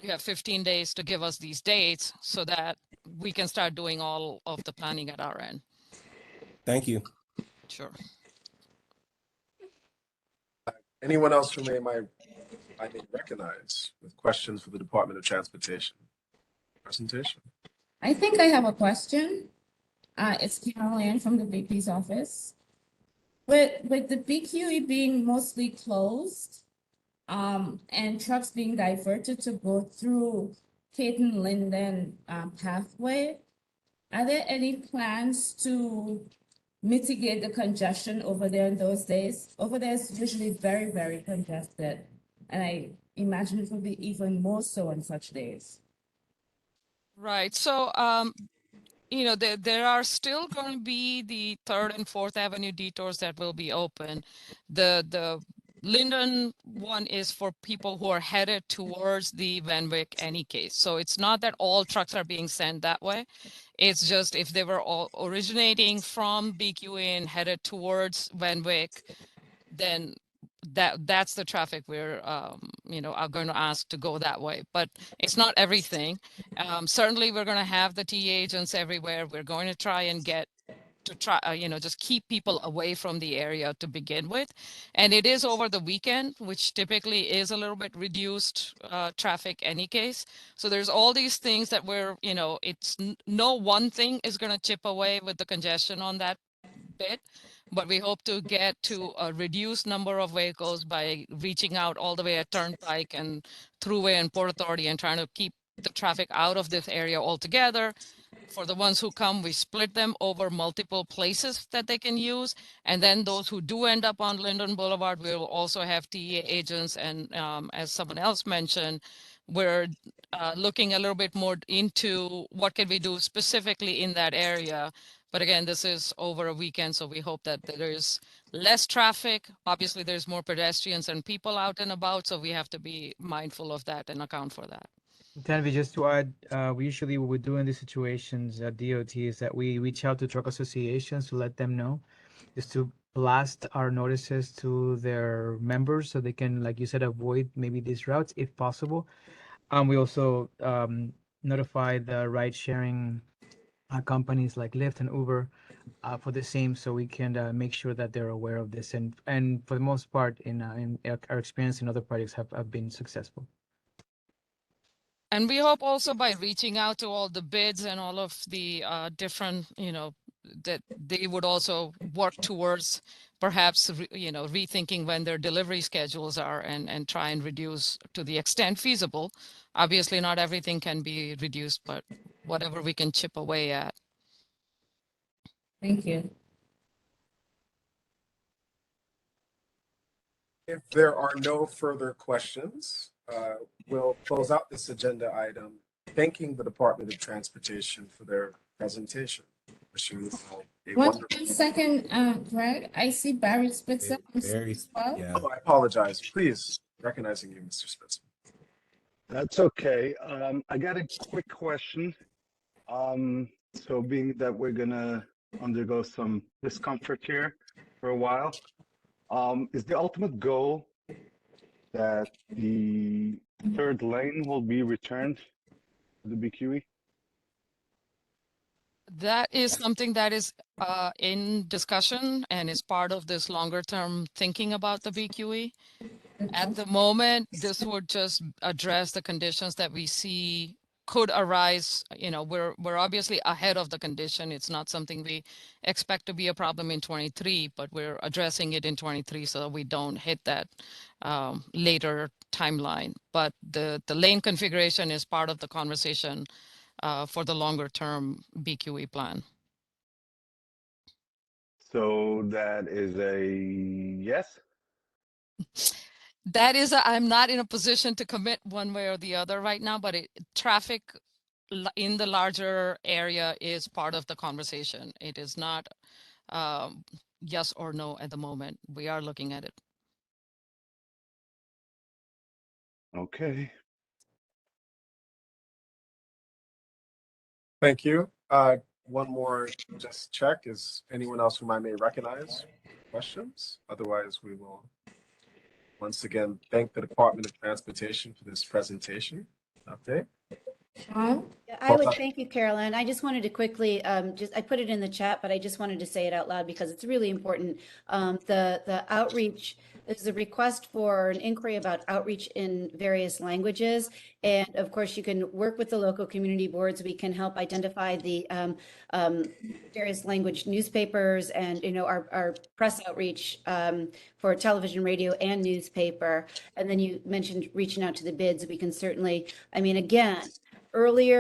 you have 15 days to give us these dates so that we can start doing all of the planning at our end. Thank you. Sure. Anyone else who I may recognize with questions for the Department of Transportation? Presentation. I think I have a question. It's Caroline from the VP's office. With the BQE being mostly closed, and trucks being diverted to go through Caton Linden pathway, are there any plans to mitigate the congestion over there in those days? Over there is usually very, very congested, and I imagine it will be even more so on such days. Right. So, there are still going to be the 3rd and 4th Avenue detours that will be open. The Linden one is for people who are headed towards the Van Wyck any case. So it's not that all trucks are being sent that way. It's just if they were all originating from BQA and headed towards Van Wyck, then that's the traffic we're are going to ask to go that way. But it's not everything. Certainly we're going to have the TA agents everywhere. We're going to try and just keep people away from the area to begin with. And it is over the weekend, which typically is a little bit reduced traffic any case. So there's all these things that it's no one thing is going to chip away with the congestion on that bit, but we hope to get to a reduced number of vehicles by reaching out all the way at Turnpike and Thruway and Port Authority and trying to keep the traffic out of this area altogether. For the ones who come, we split them over multiple places that they can use. And then those who do end up on Linden Boulevard, we will also have TA agents. And as someone else mentioned, we're looking a little bit more into what can we do specifically in that area. But again, this is over a weekend, so we hope that there's less traffic. Obviously, there's more pedestrians and people out and about, so we have to be mindful of that and account for that. Tanvi, just to add, we usually what we do in these situations at DOT is that we reach out to truck associations to let them know, just to blast our notices to their members so they can, like you said, avoid maybe these routes if possible. We also notify the ride sharing companies like Lyft and Uber for the same, so we can make sure that they're aware of this. And for the most part, in our experience in other projects have been successful. And we hope also by reaching out to all the bids and all of the different, that they would also work towards perhaps, rethinking when their delivery schedules are and try and reduce to the extent feasible. Obviously, not everything can be reduced, but whatever we can chip away at. Thank you. If there are no further questions, we'll close out this agenda item, thanking the Department of Transportation for their presentation. Wishing you all a wonderful. 1 second, Greg. I see Barry Spitzer. Yeah. Oh, I apologize. Please, recognizing you, Mr. Spitzer. That's okay. I got a quick question. So being that we're gonna undergo some discomfort here for a while, is the ultimate goal that the 3rd lane will be returned to the BQE? That is something that is in discussion and is part of this longer term thinking about the BQE. At the moment, this would just address the conditions that we see could arise. We're obviously ahead of the condition. It's not something we expect to be a problem in 23, but we're addressing it in 23 so that we don't hit that later timeline. But the lane configuration is part of the conversation for the longer term BQE plan. So that is a yes? That is, I'm not in a position to commit one way or the other right now, but traffic in the larger area is part of the conversation. It is not yes or no at the moment. We are looking at it. Okay. Thank you. One more just check. Is anyone else whom I may recognize questions? Otherwise, we will once again thank the Department of Transportation for this presentation update. Yeah, I would thank you, Carolyn. I just wanted to quickly, I put it in the chat, but I just wanted to say it out loud because it's really important. The outreach, there's a request for an inquiry about outreach in various languages. And of course, you can work with the local community boards. We can help identify the various language newspapers and, our press outreach for television, radio, and newspaper. And then you mentioned reaching out to the bids. We can certainly, again, early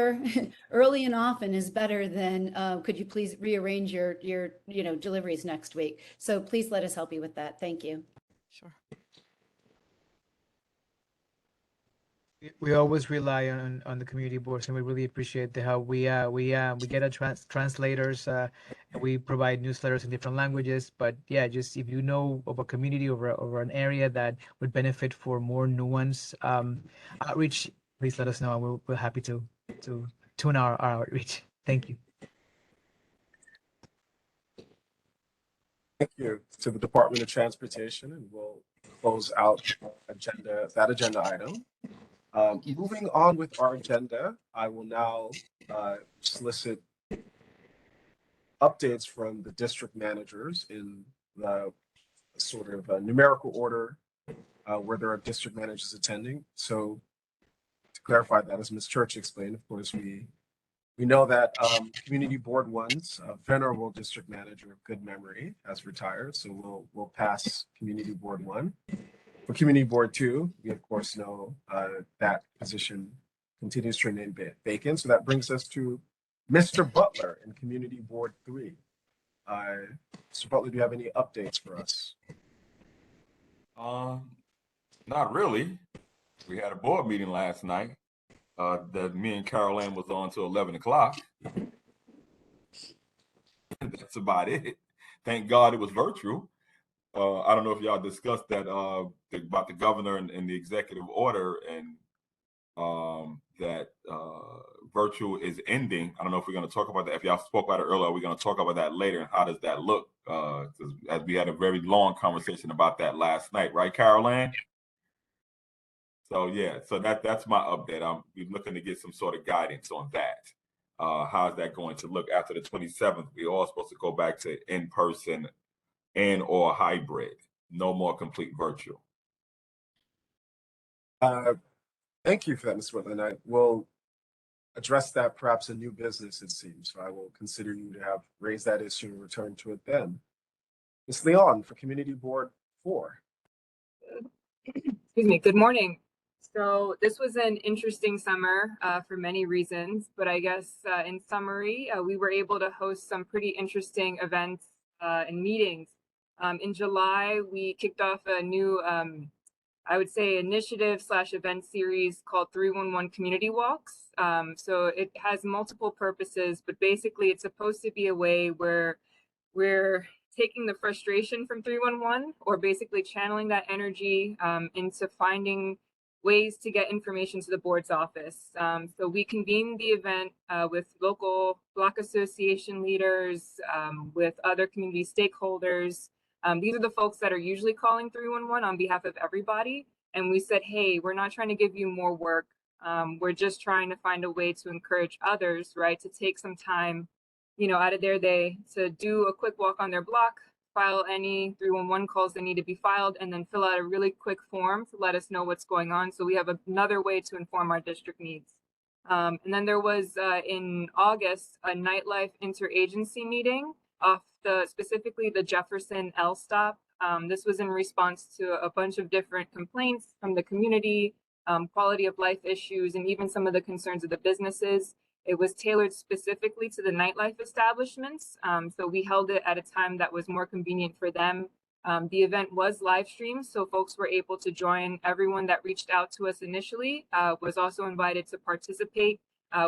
and often is better than could you please rearrange your deliveries next week. So please let us help you with that. Thank you. Sure. We always rely on the community boards, and we really appreciate the help. We get translators. We provide newsletters in different languages. But yeah, just if you know of a community over an area that would benefit for more nuance outreach, please let us know, and we're happy to tune our outreach. Thank you. Thank you to the Department of Transportation, and we'll close out that agenda item. Moving on with our agenda, I will now solicit updates from the district managers in the sort of numerical order where there are district managers attending. So to clarify that, as Ms. Church explained, of course, we know that Community Board 1's venerable district manager of good memory has retired, so we'll pass Community Board 1. For Community Board 2, we of course know that position continues to remain vacant. So that brings us to Mr. Butler in Community Board 3. Mr. Butler, do you have any updates for us? Not really. We had a board meeting last night that me and Carol Ann was on till 11 o'clock. That's about it. Thank God it was virtual. I don't know if y'all discussed that about the governor and the executive order, and that virtual is ending. I don't know if we're going to talk about that. If y'all spoke about it earlier, we're going to talk about that later. And how does that look? As we had a very long conversation about that last night, right, Carol Ann? So yeah, so that's my update. I'm looking to get some sort of guidance on that. How's that going to look after the 27th? We're all supposed to go back to in-person and or hybrid. No more complete virtual. Thank you for that, Mr. Whitland. I will address that perhaps in new business, it seems. So I will consider you to have raised that issue and return to it then. Ms. Leon for Community Board 4. Excuse me, good morning. So this was an interesting summer for many reasons, but I guess in summary, we were able to host some pretty interesting events and meetings. In July, we kicked off a new, I would say, initiative/event series called 311 Community Walks. So it has multiple purposes, but basically it's supposed to be a way where we're taking the frustration from 311, or basically channeling that energy into finding ways to get information to the board's office. So we convened the event with local block association leaders, with other community stakeholders. These are the folks that are usually calling 311 on behalf of everybody. And we said, hey, we're not trying to give you more work. We're just trying to find a way to encourage others, right, to take some time, out of their day to do a quick walk on their block, file any 311 calls that need to be filed, and then fill out a really quick form to let us know what's going on. So we have another way to inform our district needs. And then there was in August a nightlife interagency meeting off specifically the Jefferson L stop. This was in response to a bunch of different complaints from the community, quality of life issues, and even some of the concerns of the businesses. It was tailored specifically to the nightlife establishments. So we held it at a time that was more convenient for them. The event was live streamed, so folks were able to join. Everyone that reached out to us initially was also invited to participate,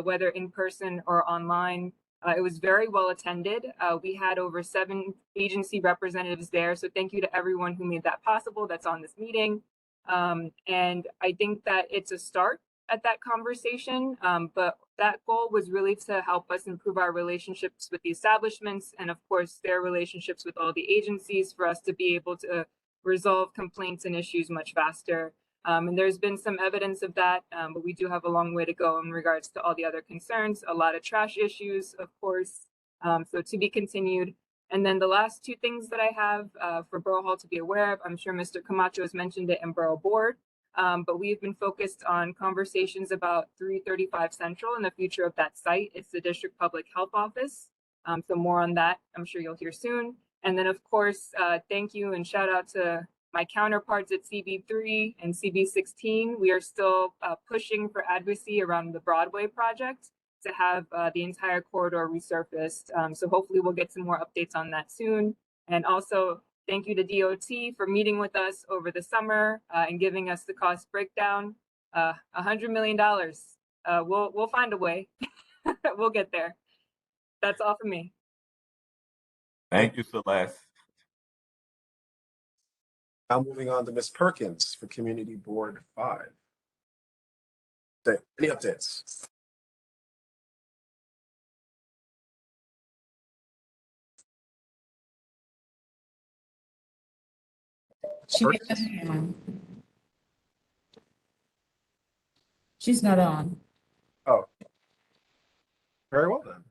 whether in person or online. It was very well attended. We had over 7 agency representatives there, so thank you to everyone who made that possible that's on this meeting. And I think that it's a start at that conversation, but that goal was really to help us improve our relationships with the establishments and of course their relationships with all the agencies for us to be able to resolve complaints and issues much faster. And there's been some evidence of that, but we do have a long way to go in regards to all the other concerns, a lot of trash issues, of course, so to be continued. And then the last 2 things that I have for Borough Hall to be aware of, I'm sure Mr. Camacho has mentioned it in Borough Board, but we've been focused on conversations about 335 Central and the future of that site. It's the District Public Health Office. So more on that, I'm sure you'll hear soon. And then of course, thank you and shout out to my counterparts at CB3 and CB16. We are still pushing for advocacy around the Broadway project to have the entire corridor resurfaced. So hopefully we'll get some more updates on that soon. And also thank you to DOT for meeting with us over the summer and giving us the cost breakdown. $100 million. We'll find a way. We'll get there. That's all for me. Thank you, Celeste. Now moving on to Ms. Perkins for Community Board 5. Any updates? She's not on. Oh, very well then.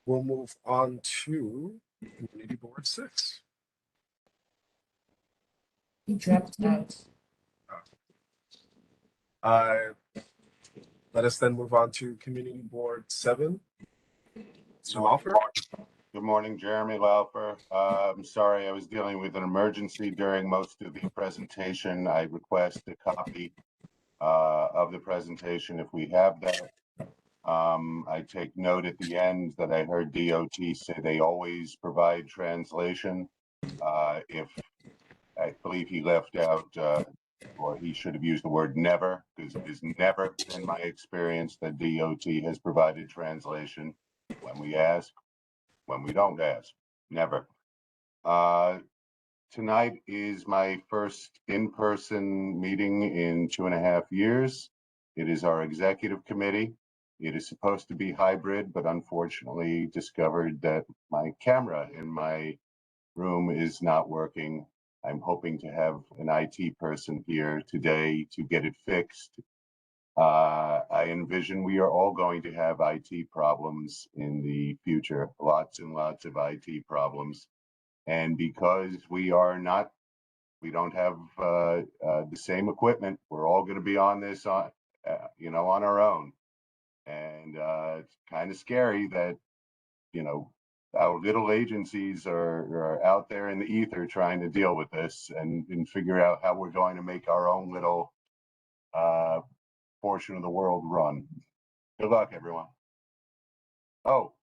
We'll move on to Community Board 6. He dropped out. Let us then move on to Community Board 7. Mr. Lawfer. Good morning, Jeremy Laufer. I'm sorry, I was dealing with an emergency during most of the presentation. I request a copy of the presentation if we have that. I take note at the end that I heard DOT say they always provide translation. If I believe he left out, or he should have used the word never, because it is never in my experience that DOT has provided translation when we ask. When we don't ask, never. Tonight is my first in-person meeting in 2.5 years. It is our executive committee. It is supposed to be hybrid, but unfortunately discovered that my camera in my room is not working. I'm hoping to have an IT person here today to get it fixed. I envision we are all going to have IT problems in the future, lots and lots of IT problems. And because we don't have the same equipment, we're all going to be on this on our own. And it's kind of scary that, our little agencies are out there in the ether trying to deal with this and figure out how we're going to make our own little portion of the world run. Good luck, everyone. Oh,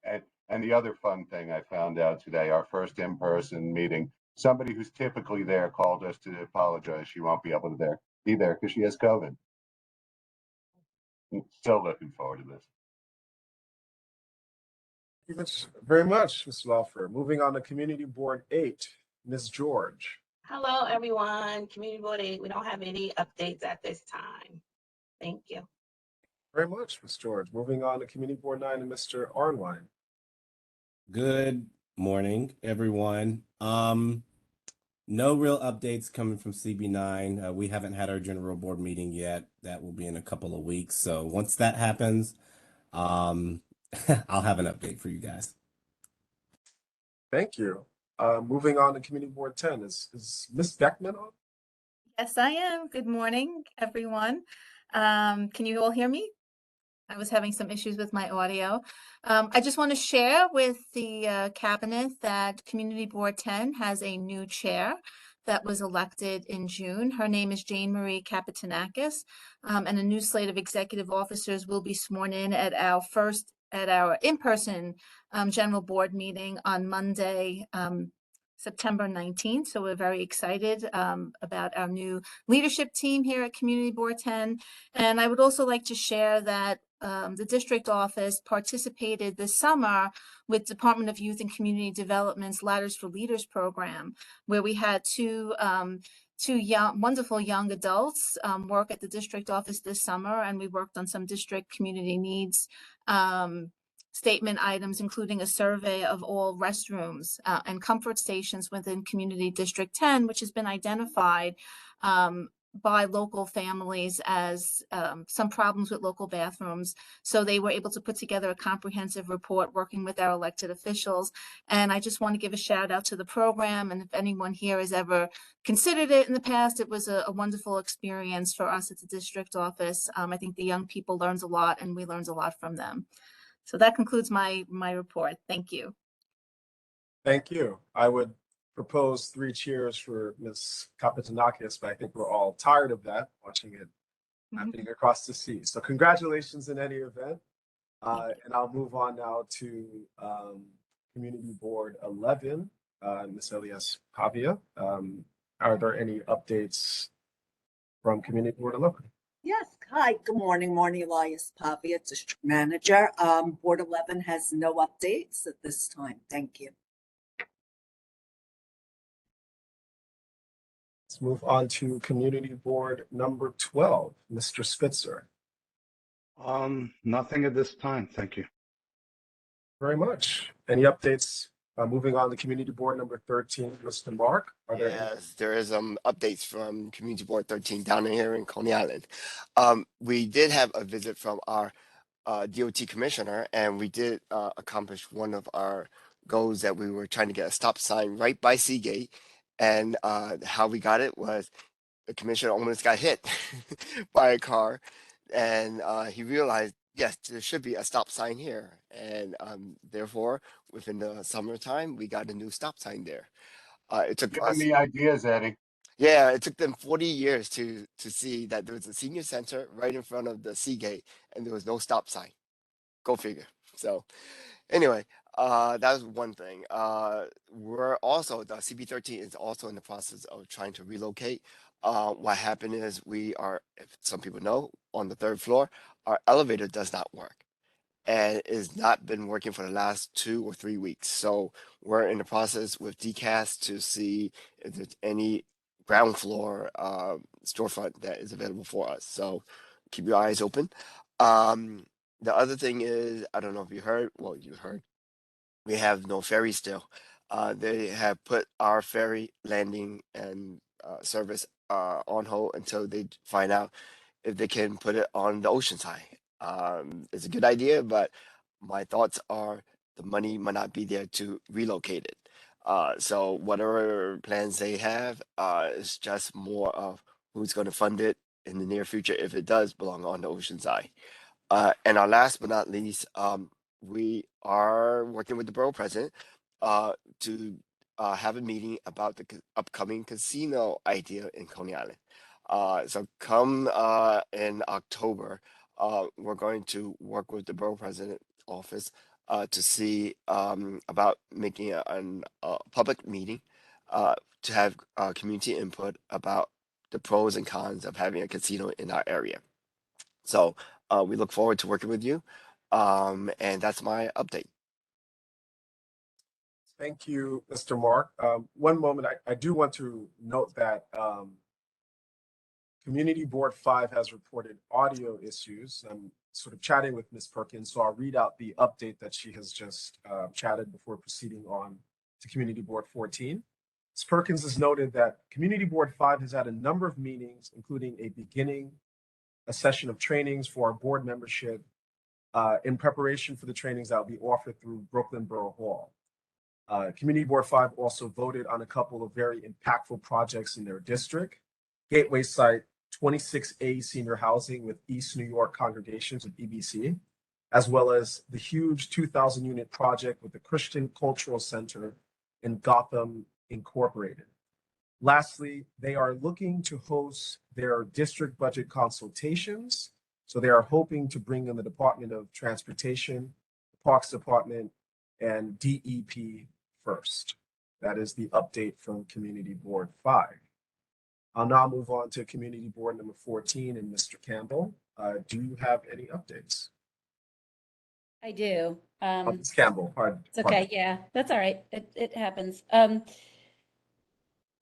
and the other fun thing I found out today, our first in-person meeting, somebody who's typically there called us to apologize. She won't be able to be there because she has COVID. Still looking forward to this. Thank you very much, Mr. Lawfer. Moving on to Community Board 8, Ms. George. Hello, everyone. Community Board 8, we don't have any updates at this time. Thank you. Very much, Ms. George. Moving on to Community Board 9 and Mr. Arnwine. Good morning, everyone. No real updates coming from CB9. We haven't had our general board meeting yet. That will be in a couple of weeks. So once that happens, I'll have an update for you guys. Thank you. Moving on to Community Board 10, is Ms. Beckman on? Yes, I am. Good morning, everyone. Can you all hear me? I was having some issues with my audio. I just want to share with the cabinet that Community Board 10 has a new chair that was elected in June. Her name is Jane Marie Kapitanakis, and a new slate of executive officers will be sworn in at our in-person general board meeting on Monday, September 19th. So we're very excited about our new leadership team here at Community Board 10. And I would also like to share that the district office participated this summer with Department of Youth and Community Development's Ladders for Leaders program, where we had two wonderful young adults work at the district office this summer, and we worked on some district community needs statement items, including a survey of all restrooms and comfort stations within Community District 10, which has been identified by local families as some problems with local bathrooms. So they were able to put together a comprehensive report working with our elected officials. And I just want to give a shout out to the program. And if anyone here has ever considered it in the past, it was a wonderful experience for us at the district office. I think the young people learned a lot, and we learned a lot from them. So that concludes my report. Thank you. Thank you. I would propose 3 cheers for Ms. Kapitanakis, but I think we're all tired of that, watching it happening across the sea. So congratulations in any event. And I'll move on now to Community Board 11, Ms. Elias Pavia. Are there any updates from Community Board 11? Yes. Hi, good morning. Elias Pavia, District Manager. Board 11 has no updates at this time. Thank you. Let's move on to Community Board number 12, Mr. Spitzer. Nothing at this time. Thank you. Very much. Any updates? Moving on to Community Board number 13, Mr. Mark. Yes, there is updates from Community Board 13 down here in Coney Island. We did have a visit from our DOT commissioner, and we did accomplish one of our goals that we were trying to get a stop sign right by Seagate. And how we got it was the commissioner almost got hit by a car, and he realized, yes, there should be a stop sign here. And therefore, within the summertime, we got a new stop sign there. It took Giving us me ideas, Eddie. Yeah, it took them 40 years to see that there was a senior center right in front of the Seagate, and there was no stop sign. Go figure. So anyway, that was one thing. We're also, the CB13 is also in the process of trying to relocate. What happened is we are, if some people know, on the 3rd floor, our elevator does not work. And it's not been working for the last 2 or 3 weeks. So we're in the process with DCAS to see if there's any ground floor storefront that is available for us. So keep your eyes open. The other thing is, I don't know if you heard, well, you heard, we have no ferry still. They have put our ferry landing and service on hold until they find out if they can put it on the ocean side. It's a good idea, but my thoughts are the money might not be there to relocate it. So whatever plans they have is just more of who's going to fund it in the near future if it does belong on the ocean side. And our last but not least, we are working with the borough president to have a meeting about the upcoming casino idea in Coney Island. So come in October, we're going to work with the borough president office to see about making a public meeting to have community input about the pros and cons of having a casino in our area. So we look forward to working with you. And that's my update. Thank you, Mr. Mark. One moment, I do want to note that Community Board 5 has reported audio issues. I'm sort of chatting with Ms. Perkins, so I'll read out the update that she has just chatted before proceeding on to Community Board 14. Ms. Perkins has noted that Community Board 5 has had a number of meetings, including a session of trainings for our board membership in preparation for the trainings that will be offered through Brooklyn Borough Hall. Community Board 5 also voted on a couple of very impactful projects in their district. Gateway Site 26A senior housing with East New York congregations with EBC, as well as the huge 2,000 unit project with the Christian Cultural Center in Gotham Incorporated. Lastly, they are looking to host their district budget consultations. So they are hoping to bring in the Department of Transportation, the Parks Department, and DEP first. That is the update from Community Board 5. I'll now move on to Community Board number 14 and Mr. Campbell. Do you have any updates? I do. Ms. Campbell, pardon. It's okay. Yeah, that's all right. It happens.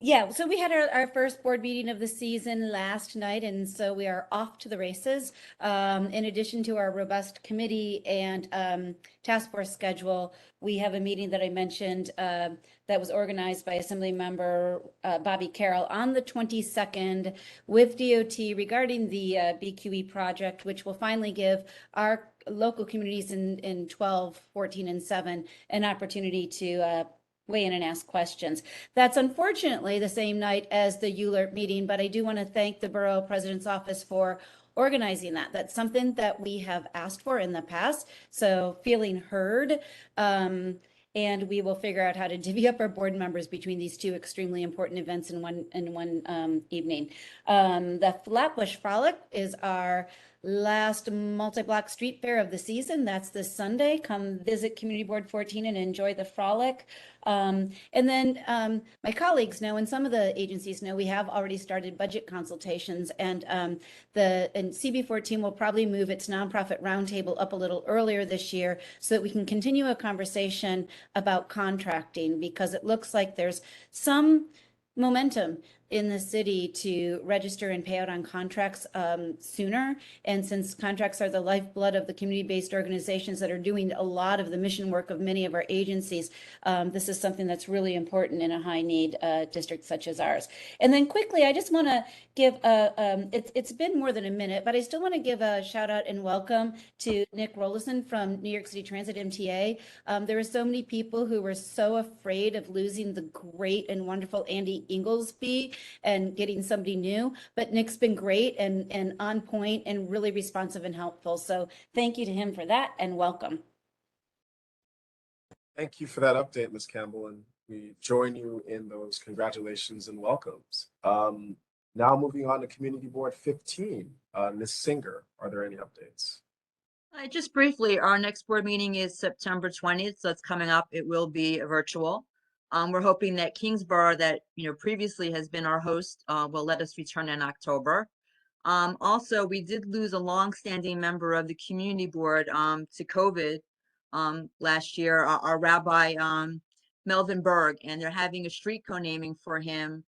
Yeah, so we had our first board meeting of the season last night, and so we are off to the races. In addition to our robust committee and task force schedule, we have a meeting that I mentioned that was organized by Assembly Member Bobby Carroll on the 22nd with DOT regarding the BQE project, which will finally give our local communities in 12, 14, and 7 an opportunity to weigh in and ask questions. That's unfortunately the same night as the ULERP meeting, but I do want to thank the Borough President's Office for organizing that. That's something that we have asked for in the past, so feeling heard. And we will figure out how to divvy up our board members between these two extremely important events in one evening. The Flatbush Frolic is our last multi-block street fair of the season. That's this Sunday. Come visit Community Board 14 and enjoy the frolic. And then my colleagues know, and some of the agencies know, we have already started budget consultations, and CB14 will probably move its nonprofit roundtable up a little earlier this year so that we can continue a conversation about contracting, because it looks like there's some momentum in the city to register and pay out on contracts sooner. And since contracts are the lifeblood of the community-based organizations that are doing a lot of the mission work of many of our agencies, this is something that's really important in a high-need district such as ours. And then quickly, I just want to give it's been more than a minute, but I still want to give a shout out and welcome to Nick Rollison from New York City Transit MTA. There were so many people who were so afraid of losing the great and wonderful Andy Inglesby and getting somebody new, but Nick's been great and on point and really responsive and helpful. So thank you to him for that, and welcome. Thank you for that update, Ms. Campbell, and we join you in those congratulations and welcomes. Now moving on to Community Board 15, Ms. Singer, are there any updates? Just briefly, our next board meeting is September 20th, so it's coming up. It will be virtual. We're hoping that Kingsborough, that previously has been our host, will let us return in October. Also, we did lose a long-standing member of the community board to COVID last year, our Rabbi Melvin Berg, and they're having a street co-naming for him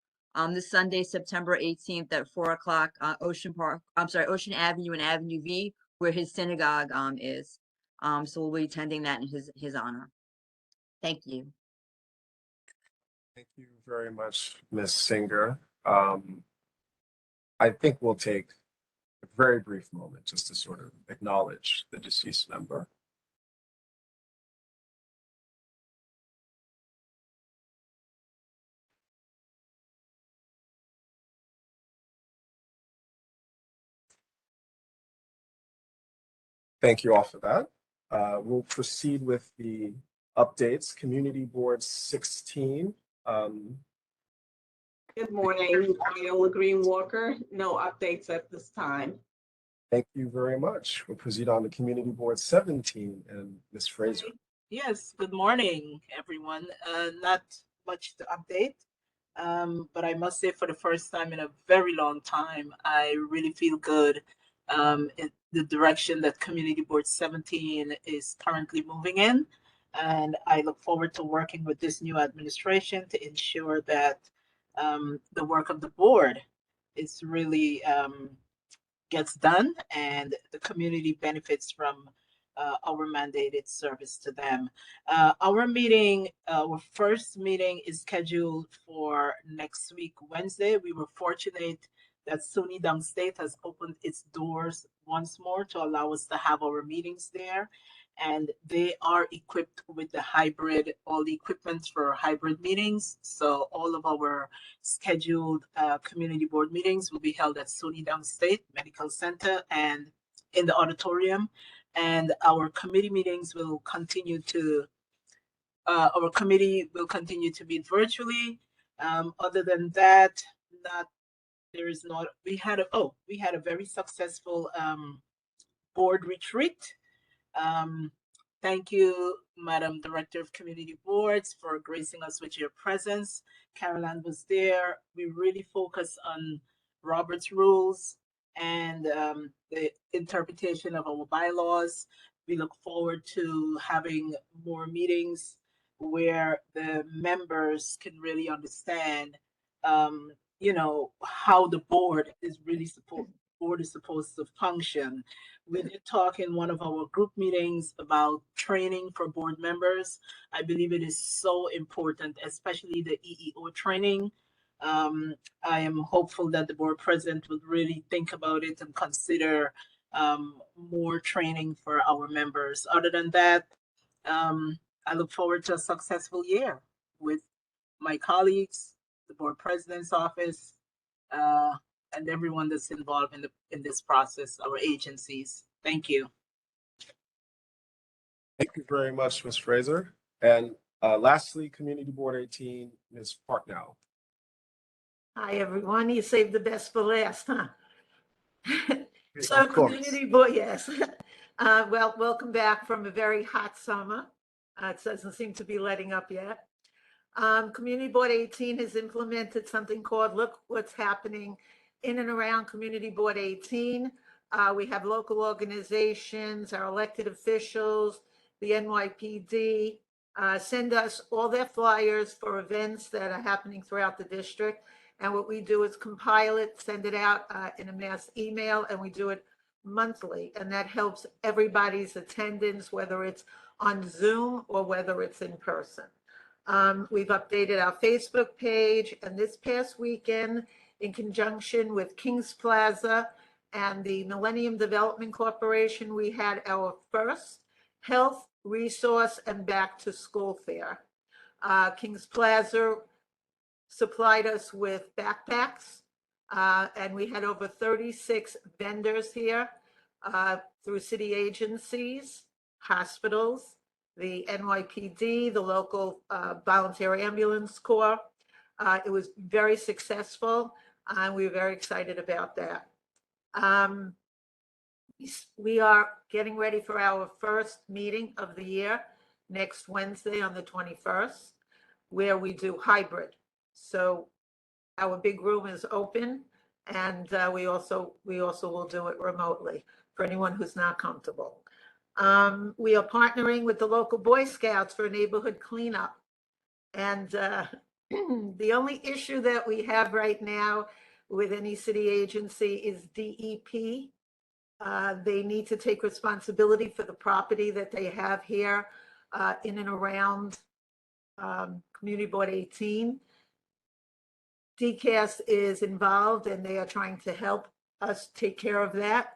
this Sunday, September 18th at 4 o'clock, Ocean Avenue and Avenue V, where his synagogue is. So we'll be attending that in his honor. Thank you. Thank you very much, Ms. Singer. I think we'll take a very brief moment just to sort of acknowledge the deceased member. Thank you all for that. We'll proceed with the updates. Community Board 16. Good morning, Viola Green Walker. No updates at this time. Thank you very much. We'll proceed on to Community Board 17 and Ms. Fraser. Yes, good morning, everyone. Not much to update, but I must say for the first time in a very long time, I really feel good in the direction that Community Board 17 is currently moving in. And I look forward to working with this new administration to ensure that the work of the board is really gets done and the community benefits from our mandated service to them. Our first meeting is scheduled for next week, Wednesday. We were fortunate that SUNY Downstate has opened its doors once more to allow us to have our meetings there. and they are equipped with the hybrid, all the equipment for hybrid meetings. So all of our scheduled community board meetings will be held at SUNY Downstate Medical Center and in the auditorium. And our committee meetings will continue to, our committee will continue to meet virtually. Other than that, there is not, we had a very successful board retreat. Thank you, Madam Director of Community Boards, for gracing us with your presence. Caroline was there. We really focused on Robert's rules and the interpretation of our bylaws. We look forward to having more meetings where the members can really understand, how the board is really supposed to function. We did talk in one of our group meetings about training for board members. I believe it is so important, especially the EEO training. I am hopeful that the board president would really think about it and consider more training for our members. Other than that, I look forward to a successful year with my colleagues, the board president's office, and everyone that's involved in this process, our agencies. Thank you. Thank you very much, Ms. Fraser. And lastly, Community Board 18, Ms. Partnow. Hi, everyone. You saved the best for last, huh? So Of course. Community Board, yes. Well, welcome back from a very hot summer. It doesn't seem to be letting up yet. Community Board 18 has implemented something called Look What's Happening in and around Community Board 18. We have local organizations, our elected officials, the NYPD, send us all their flyers for events that are happening throughout the district. And what we do is compile it, send it out in a mass email, and we do it monthly. And that helps everybody's attendance, whether it's on Zoom or whether it's in person. We've updated our Facebook page, and this past weekend, in conjunction with Kings Plaza and the Millennium Development Corporation, we had our first health, resource, and back to school fair. Kings Plaza supplied us with backpacks, and we had over 36 vendors here through city agencies, hospitals, the NYPD, the local volunteer ambulance corps. It was very successful, and we were very excited about that. We are getting ready for our first meeting of the year next Wednesday on the 21st, where we do hybrid. So our big room is open, and we also will do it remotely for anyone who's not comfortable. We are partnering with the local Boy Scouts for a neighborhood cleanup. And the only issue that we have right now with any city agency is DEP. They need to take responsibility for the property that they have here in and around Community Board 18. DCAS is involved, and they are trying to help us take care of that.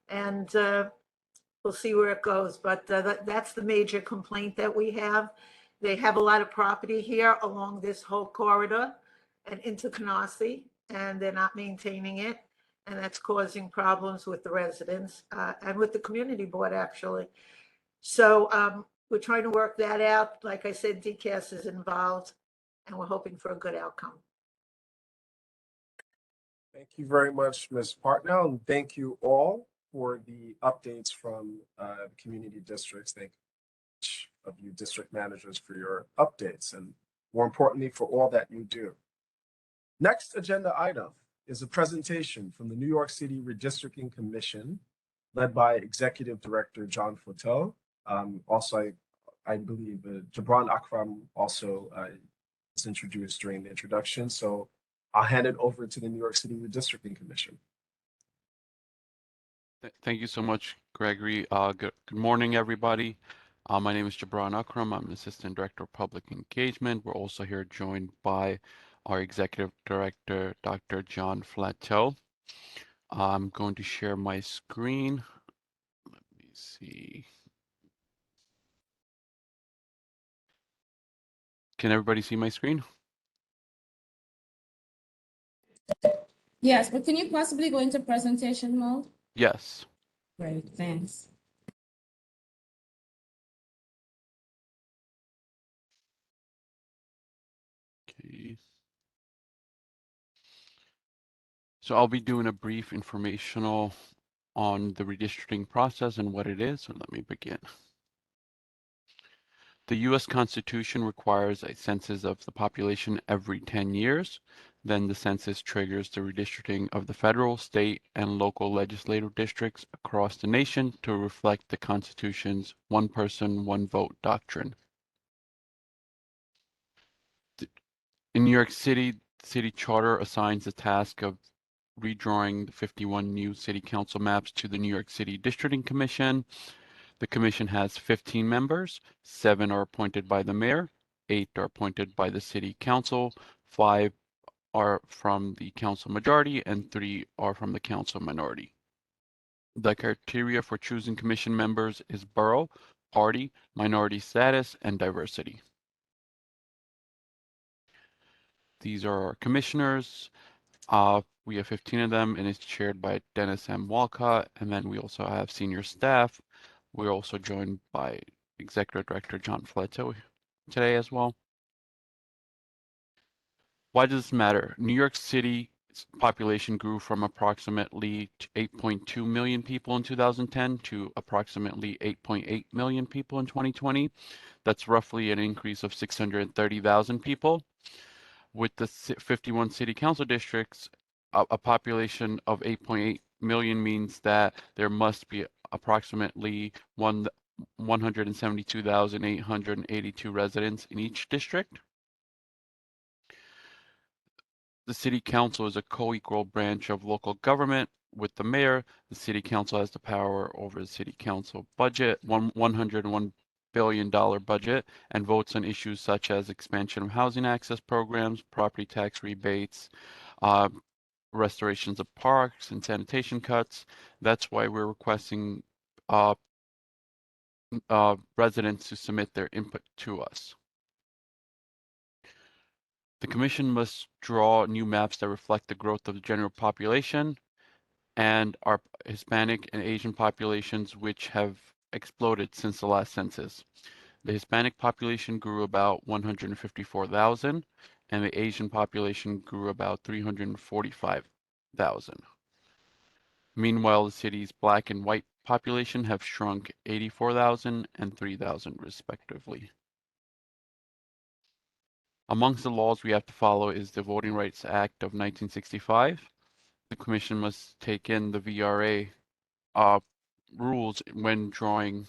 And we'll see where it goes. But that's the major complaint that we have. They have a lot of property here along this whole corridor and into Canarsie, and they're not maintaining it. And that's causing problems with the residents and with the community board, actually. So we're trying to work that out. Like I said, DCAS is involved, and we're hoping for a good outcome. Thank you very much, Ms. Partnow, and thank you all for the updates from the community districts. Thank each of you district managers for your updates, and more importantly, for all that you do. Next agenda item is a presentation from the New York City Redistricting Commission, led by Executive Director John Floteau. Also, I believe Jabran Akram also was introduced during the introduction. So I'll hand it over to the New York City Redistricting Commission. Thank you so much, Gregory. Good morning, everybody. My name is Jabran Akram. I'm an Assistant Director of Public Engagement. We're also here joined by our Executive Director, Dr. John Floteau. I'm going to share my screen. Let me see. Can everybody see my screen? Yes, but can you possibly go into presentation mode? Yes. Great, thanks. Okay. So I'll be doing a brief informational on the redistricting process and what it is. So let me begin. The U.S. Constitution requires a census of the population every 10 years. Then the census triggers the redistricting of the federal, state, and local legislative districts across the nation to reflect the Constitution's one person, one vote doctrine. In New York City, the city charter assigns the task of redrawing the 51 new city council maps to the New York City Districting Commission. The commission has 15 members, 7 are appointed by the mayor, 8 are appointed by the city council, 5 are from the council majority, and 3 are from the council minority. The criteria for choosing commission members is borough, party, minority status, and diversity. These are our commissioners. We have 15 of them, and it's chaired by Dennis M. Walcott, and then we also have senior staff. We're also joined by Executive Director John Fletto today as well. Why does this matter? New York City's population grew from approximately 8.2 million people in 2010 to approximately 8.8 million people in 2020. That's roughly an increase of 630,000 people. With the 51 city council districts, a population of 8.8 million means that there must be approximately 172,882 residents in each district. The city council is a co-equal branch of local government with the mayor. The city council has the power over the city council budget, $101 billion budget, and votes on issues such as expansion of housing access programs, property tax rebates, restorations of parks and sanitation cuts. That's why we're requesting residents to submit their input to us. The commission must draw new maps that reflect the growth of the general population and our Hispanic and Asian populations, which have exploded since the last census. The Hispanic population grew about 154,000, and the Asian population grew about 345,000. Meanwhile, the city's Black and white population have shrunk 84,000 and 3,000 respectively. Amongst the laws we have to follow is the Voting Rights Act of 1965. The commission must take in the VRA rules when drawing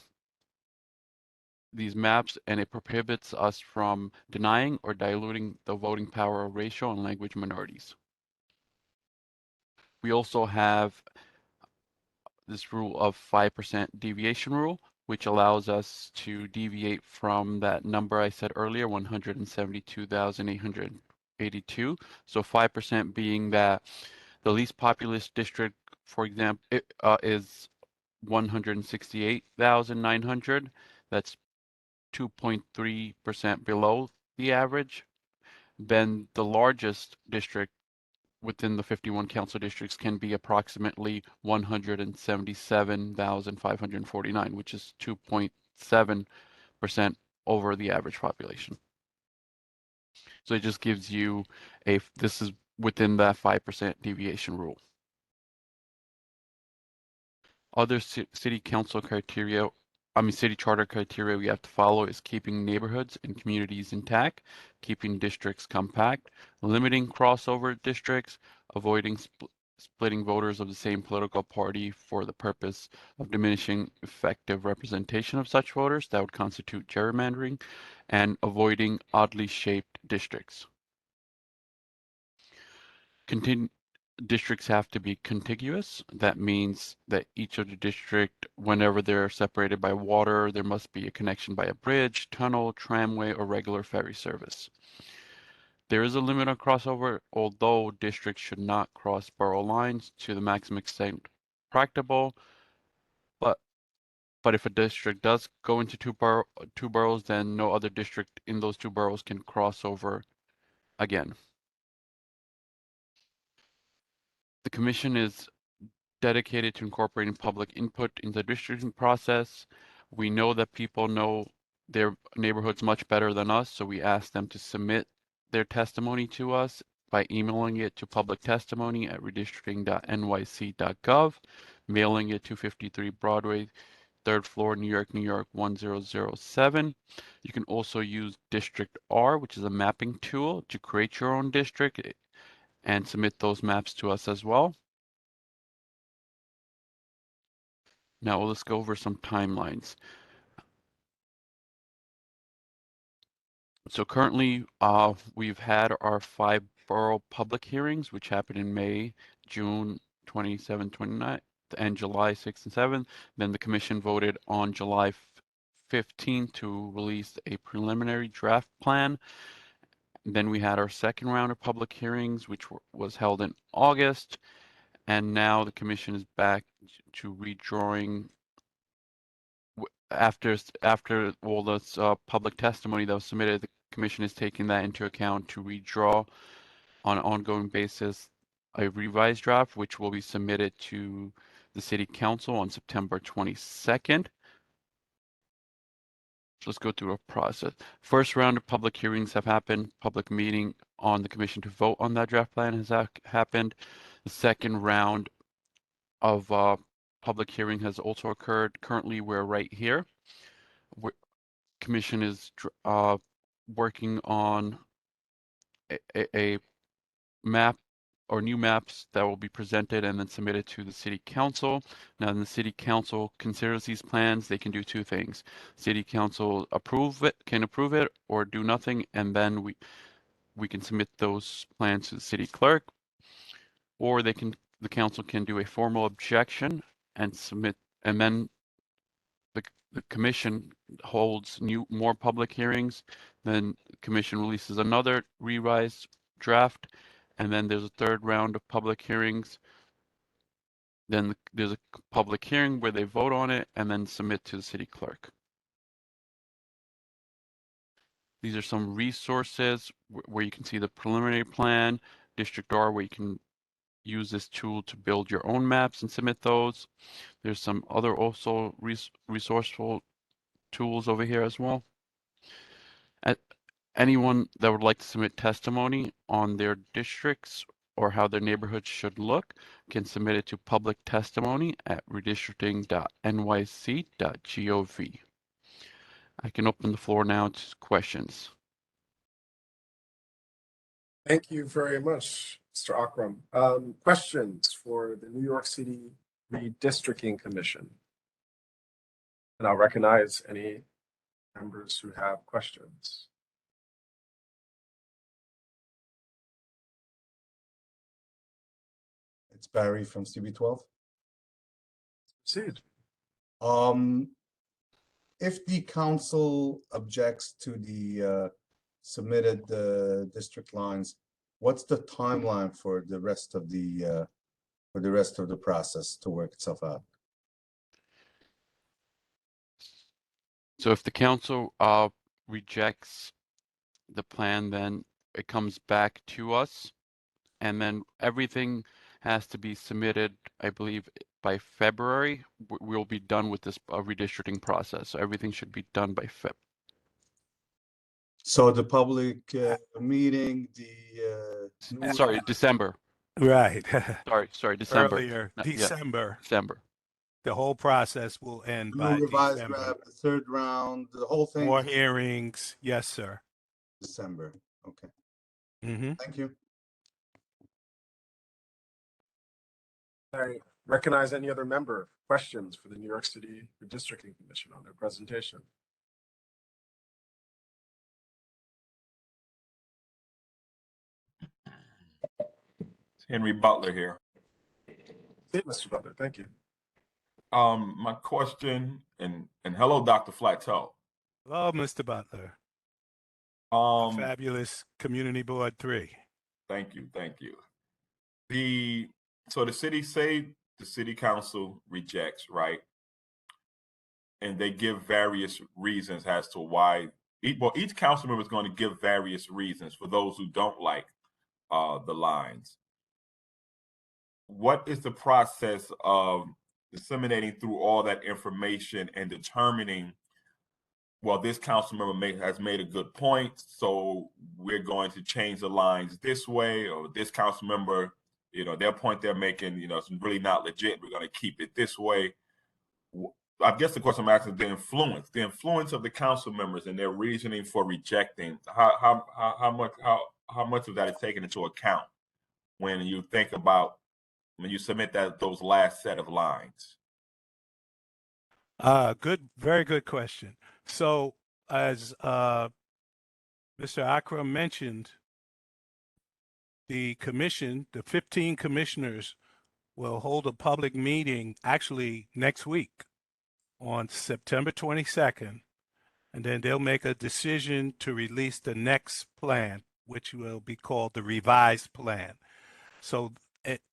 these maps, and it prohibits us from denying or diluting the voting power of racial and language minorities. We also have this rule of 5% deviation rule, which allows us to deviate from that number I said earlier, 172,882. So 5% being that the least populous district, for example, is 168,900. That's 2.3% below the average. Then the largest district within the 51 council districts can be approximately 177,549, which is 2.7% over the average population. So it just gives you this is within that 5% deviation rule. Other city council criteria, city charter criteria we have to follow is keeping neighborhoods and communities intact, keeping districts compact, limiting crossover districts, avoiding splitting voters of the same political party for the purpose of diminishing effective representation of such voters that would constitute gerrymandering, and avoiding oddly shaped districts. Districts have to be contiguous. That means that each of the district, whenever they're separated by water, there must be a connection by a bridge, tunnel, tramway, or regular ferry service. There is a limit on crossover, although districts should not cross borough lines to the maximum extent practicable, but but if a district does go into two boroughs, then no other district in those two boroughs can cross over again. The commission is dedicated to incorporating public input in the districting process. We know that people know their neighborhoods much better than us, so we ask them to submit their testimony to us by emailing it to publictestimony@redistricting.nyc.gov, mailing it to 53 Broadway, 3rd floor, New York, New York 10007. You can also use District R, which is a mapping tool, to create your own district and submit those maps to us as well. Now let's go over some timelines. So currently, we've had our 5 borough public hearings, which happened in May, June 27, 29, and July 6 and 7. Then the commission voted on July 15 to release a preliminary draft plan. Then we had our second round of public hearings, which was held in August. And now the commission is back to redrawing after all this public testimony that was submitted. The commission is taking that into account to redraw on an ongoing basis a revised draft, which will be submitted to the city council on September 22nd. So let's go through a process. First round of public hearings have happened. Public meeting on the commission to vote on that draft plan has happened. The second round of public hearing has also occurred. Currently, we're right here. Commission is working on a map or new maps that will be presented and then submitted to the city council. Now, when the city council considers these plans, they can do two things. City council can approve it or do nothing, and then we can submit those plans to the city clerk, or the council can do a formal objection and submit, and then the commission holds more public hearings. Then the commission releases another revised draft, and then there's a third round of public hearings. Then there's a public hearing where they vote on it and then submit to the city clerk. These are some resources where you can see the preliminary plan, District R, where you can use this tool to build your own maps and submit those. There's some other also resourceful tools over here as well. Anyone that would like to submit testimony on their districts or how their neighborhood should look can submit it to public testimony at redistricting.nyc.gov. I can open the floor now to questions. Thank you very much, Mr. Akram. Questions for the New York City Redistricting Commission? And I'll recognize any members who have questions. It's Barry from CB12. Proceed. If the council objects to the submitted district lines, what's the timeline for the rest of the process to work itself out? So if the council rejects the plan, then it comes back to us, and then everything has to be submitted, I believe, by February. We'll be done with this redistricting process. So everything should be done by Feb. So the public meeting, sorry, December. Right. Sorry, December. Earlier, Yeah, December. December. The whole process will end by revised December. draft, the third round, the whole thing. More hearings. Yes, sir. December. Okay. Mm-hmm. Thank you. I recognize any other member questions for the New York City Redistricting Commission on their presentation. Henry Butler here. Hey, Mr. Butler, thank you. My question, and hello, Dr. Flateau. Hello, Mr. Butler. Fabulous Community Board 3. Thank you. So the city council rejects, right? and they give various reasons as to why. Each council member is going to give various reasons for those who don't like the lines. What is the process of disseminating through all that information and determining, well, this council member has made a good point, so we're going to change the lines this way, or this council member, their point they're making, it's really not legit, we're going to keep it this way. I guess the question I'm asking is the influence of the council members and their reasoning for rejecting. How much of that is taken into account when you think about when you submit those last set of lines? Very good question. So as Mr. Akram mentioned, the commission, the 15 commissioners will hold a public meeting actually next week on September 22nd, and then they'll make a decision to release the next plan, which will be called the revised plan. So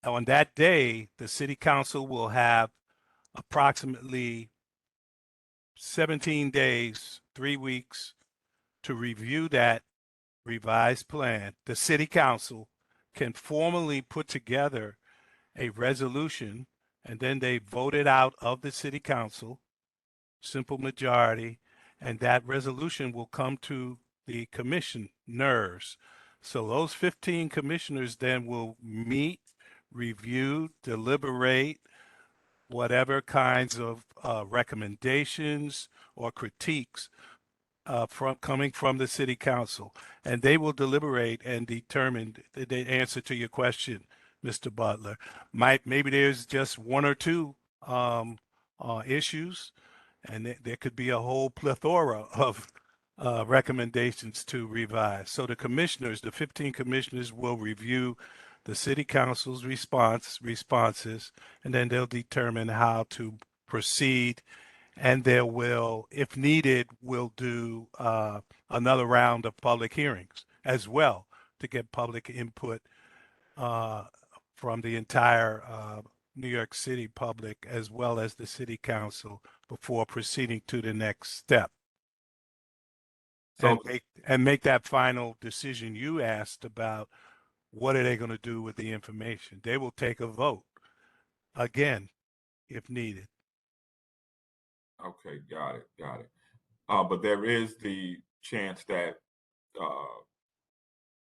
on that day, the city council will have approximately 17 days, 3 weeks to review that revised plan. The city council can formally put together a resolution, and then they vote it out of the city council, simple majority, and that resolution will come to the commissioners. So those 15 commissioners then will meet, review, deliberate, whatever kinds of recommendations or critiques coming from the city council, and they will deliberate and determine the answer to your question, Mr. Butler. Maybe there's just one or two issues, and there could be a whole plethora of recommendations to revise. So the commissioners, the 15 commissioners, will review the city council's responses, and then they'll determine how to proceed. And there will, if needed, we'll do another round of public hearings as well to get public input from the entire New York City public as well as the city council before proceeding to the next step. And make that final decision you asked about. What are they going to do with the information? They will take a vote again if needed. Okay, got it. But there is the chance that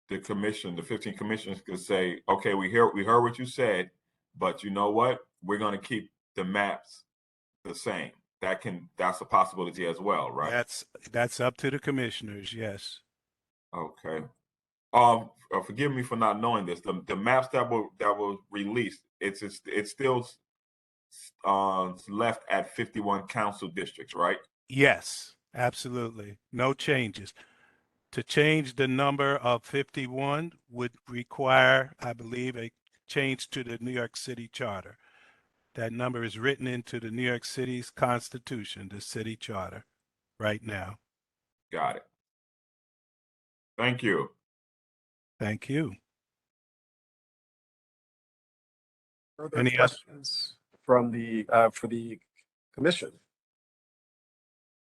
the commission, the 15 commissioners, could say, okay, we heard what you said, but you know what? We're going to keep the maps the same. That's a possibility as well, right? That's up to the commissioners. Yes. Okay. Forgive me for not knowing this. The maps that were released, it's still left at 51 council districts, right? Yes, absolutely. No changes. To change the number of 51 would require, I believe, a change to the New York City Charter. That number is written into the New York City's Constitution, the city charter, right now. Got it. Thank you. Thank you. Further questions from the for the commission?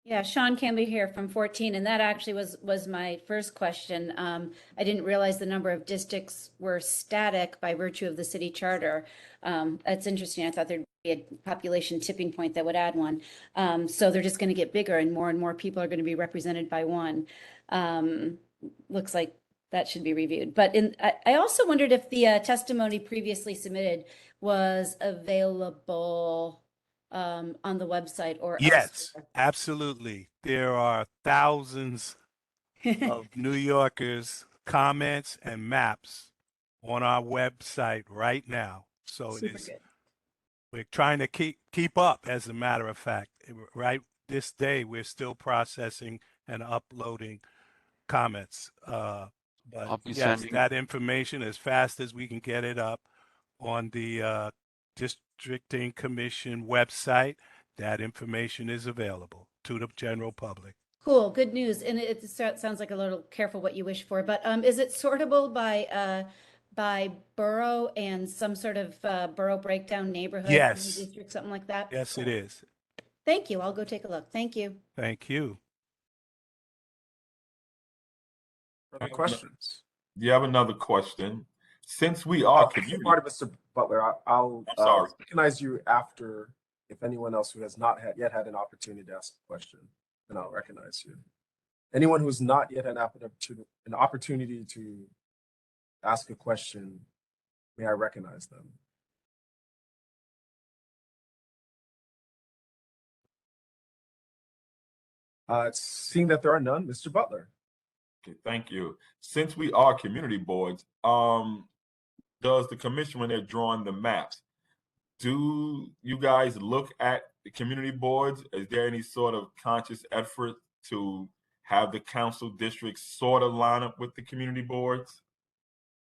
Yeah, Sean Campbell here from 14, and that actually was my first question. I didn't realize the number of districts were static by virtue of the city charter. That's interesting. I thought there'd be a population tipping point that would add one. So they're just going to get bigger, and more people are going to be represented by one. Looks like that should be reviewed. But I also wondered if the testimony previously submitted was available on the website or yes, elsewhere. Absolutely. There are thousands of New Yorkers' comments and maps on our website right now. So we're trying to keep up, as a matter of fact. Right this day, we're still processing and uploading comments. But yes, that information, as fast as we can get it up on the Redistricting Commission website, that information is available to the general public. Cool, good news. And it sounds like a little careful what you wish for, but is it sortable by borough and some sort of borough breakdown, neighborhood, yes, district, something like that? Yes, cool. It is. Thank you. I'll go take a look. Thank you. Thank you. Other questions? Do you have another question? Since we are Community. Part of Mr. Butler, I'll sorry. recognize you after, if anyone else who has not yet had an opportunity to ask a question, then I'll recognize you. Anyone who's not yet had an opportunity to ask a question, may I recognize them? Seeing that there are none, Mr. Butler. Okay, thank you. Since we are community boards, does the commission, when they're drawing the maps, do you guys look at the community boards? Is there any sort of conscious effort to have the council districts sort of line up with the community boards?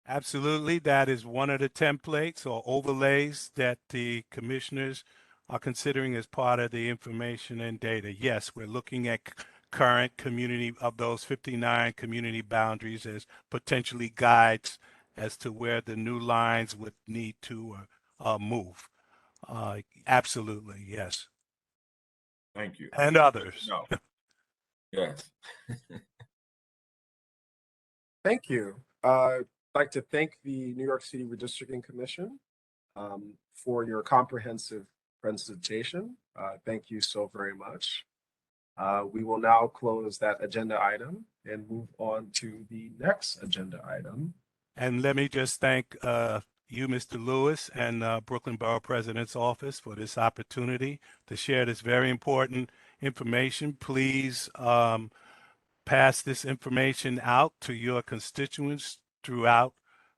Absolutely. That is one of the templates or overlays that the commissioners are considering as part of the information and data. Yes, we're looking at current community of those 59 community boundaries as potentially guides as to where the new lines would need to move. Absolutely, yes. Thank you. And others. No. Yes. Thank you. I'd like to thank the New York City Redistricting Commission for your comprehensive presentation. Thank you so very much. We will now close that agenda item and move on to the next agenda item. And let me just thank you, Mr. Lewis, and Brooklyn Borough President's Office for this opportunity to share this very important information. Please pass this information out to your constituents throughout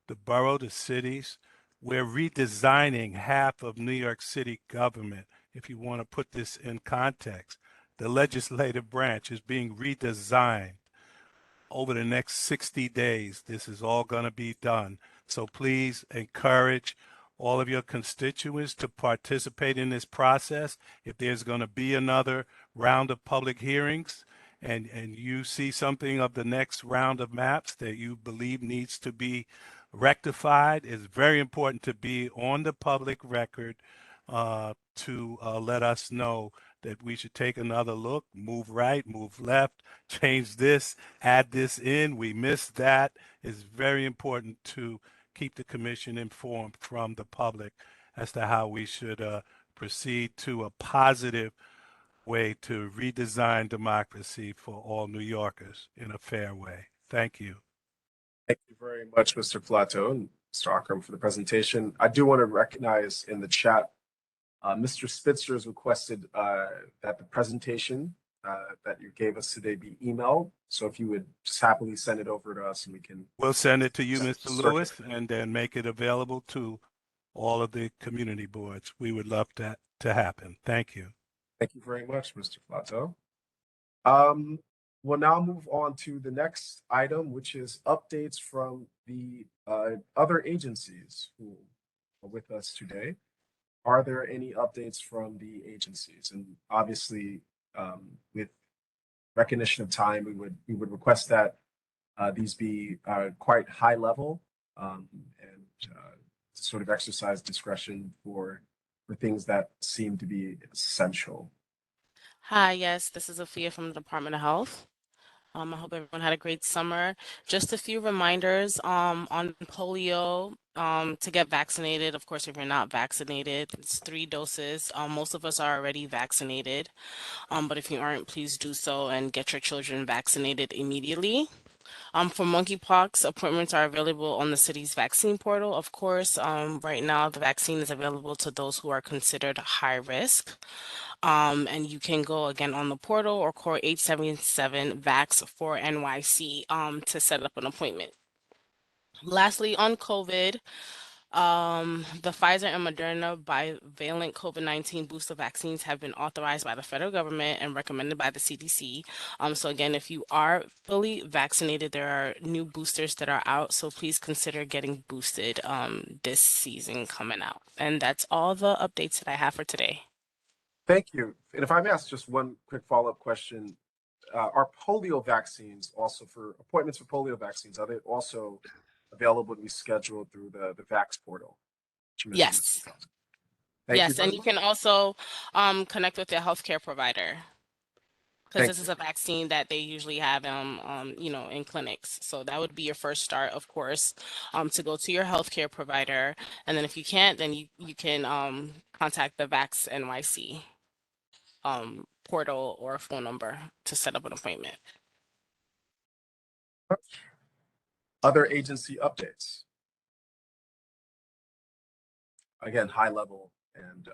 the borough, the cities. We're redesigning half of New York City government. If you want to put this in context, the legislative branch is being redesigned. Over the next 60 days, this is all going to be done. So please encourage all of your constituents to participate in this process. If there's going to be another round of public hearings and you see something of the next round of maps that you believe needs to be rectified, it's very important to be on the public record to let us know that we should take another look, move right, move left, change this, add this in. We missed that. It's very important to keep the commission informed from the public as to how we should proceed to a positive way to redesign democracy for all New Yorkers in a fair way. Thank you. Thank you very much, Mr. Plateau and Mr. Akram, for the presentation. I do want to recognize in the chat, Mr. Spitzer has requested that the presentation that you gave us today be emailed. So if you would just happily send it over to us and we can. We'll send it to you, Mr. Lewis, and then make it available to all of the community boards. We would love that to happen. Thank you. Thank you very much, Mr. Plateau. We'll now move on to the next item, which is updates from the other agencies who are with us today. Are there any updates from the agencies? And obviously, with recognition of time, we would request that these be quite high level and to sort of exercise discretion for things that seem to be essential. Hi, yes, this is Afia from the Department of Health. I hope everyone had a great summer. Just a few reminders on polio to get vaccinated. Of course, if you're not vaccinated, it's 3 doses. Most of us are already vaccinated, but if you aren't, please do so and get your children vaccinated immediately. For monkeypox, appointments are available on the city's vaccine portal. Of course, right now the vaccine is available to those who are considered high risk. And you can go again on the portal or call 877-VAX-4-NYC to set up an appointment. Lastly, on COVID, the Pfizer and Moderna bivalent COVID-19 booster vaccines have been authorized by the federal government and recommended by the CDC. So again, if you are fully vaccinated, there are new boosters that are out. So please consider getting boosted this season coming out. And that's all the updates that I have for today. Thank you. And if I may ask just one quick follow-up question, are polio vaccines also for appointments for polio vaccines? Are they also available to be scheduled through the VAX portal? Yes. Thank you Yes, very and you much. can also connect with your healthcare provider because Thank this is a vaccine that they usually have you know, in clinics. So that would be your first start, of course, to go to your healthcare provider. And then if you can't, then you can contact the Vax NYC portal or phone number to set up an appointment. Other agency updates. Again, high level and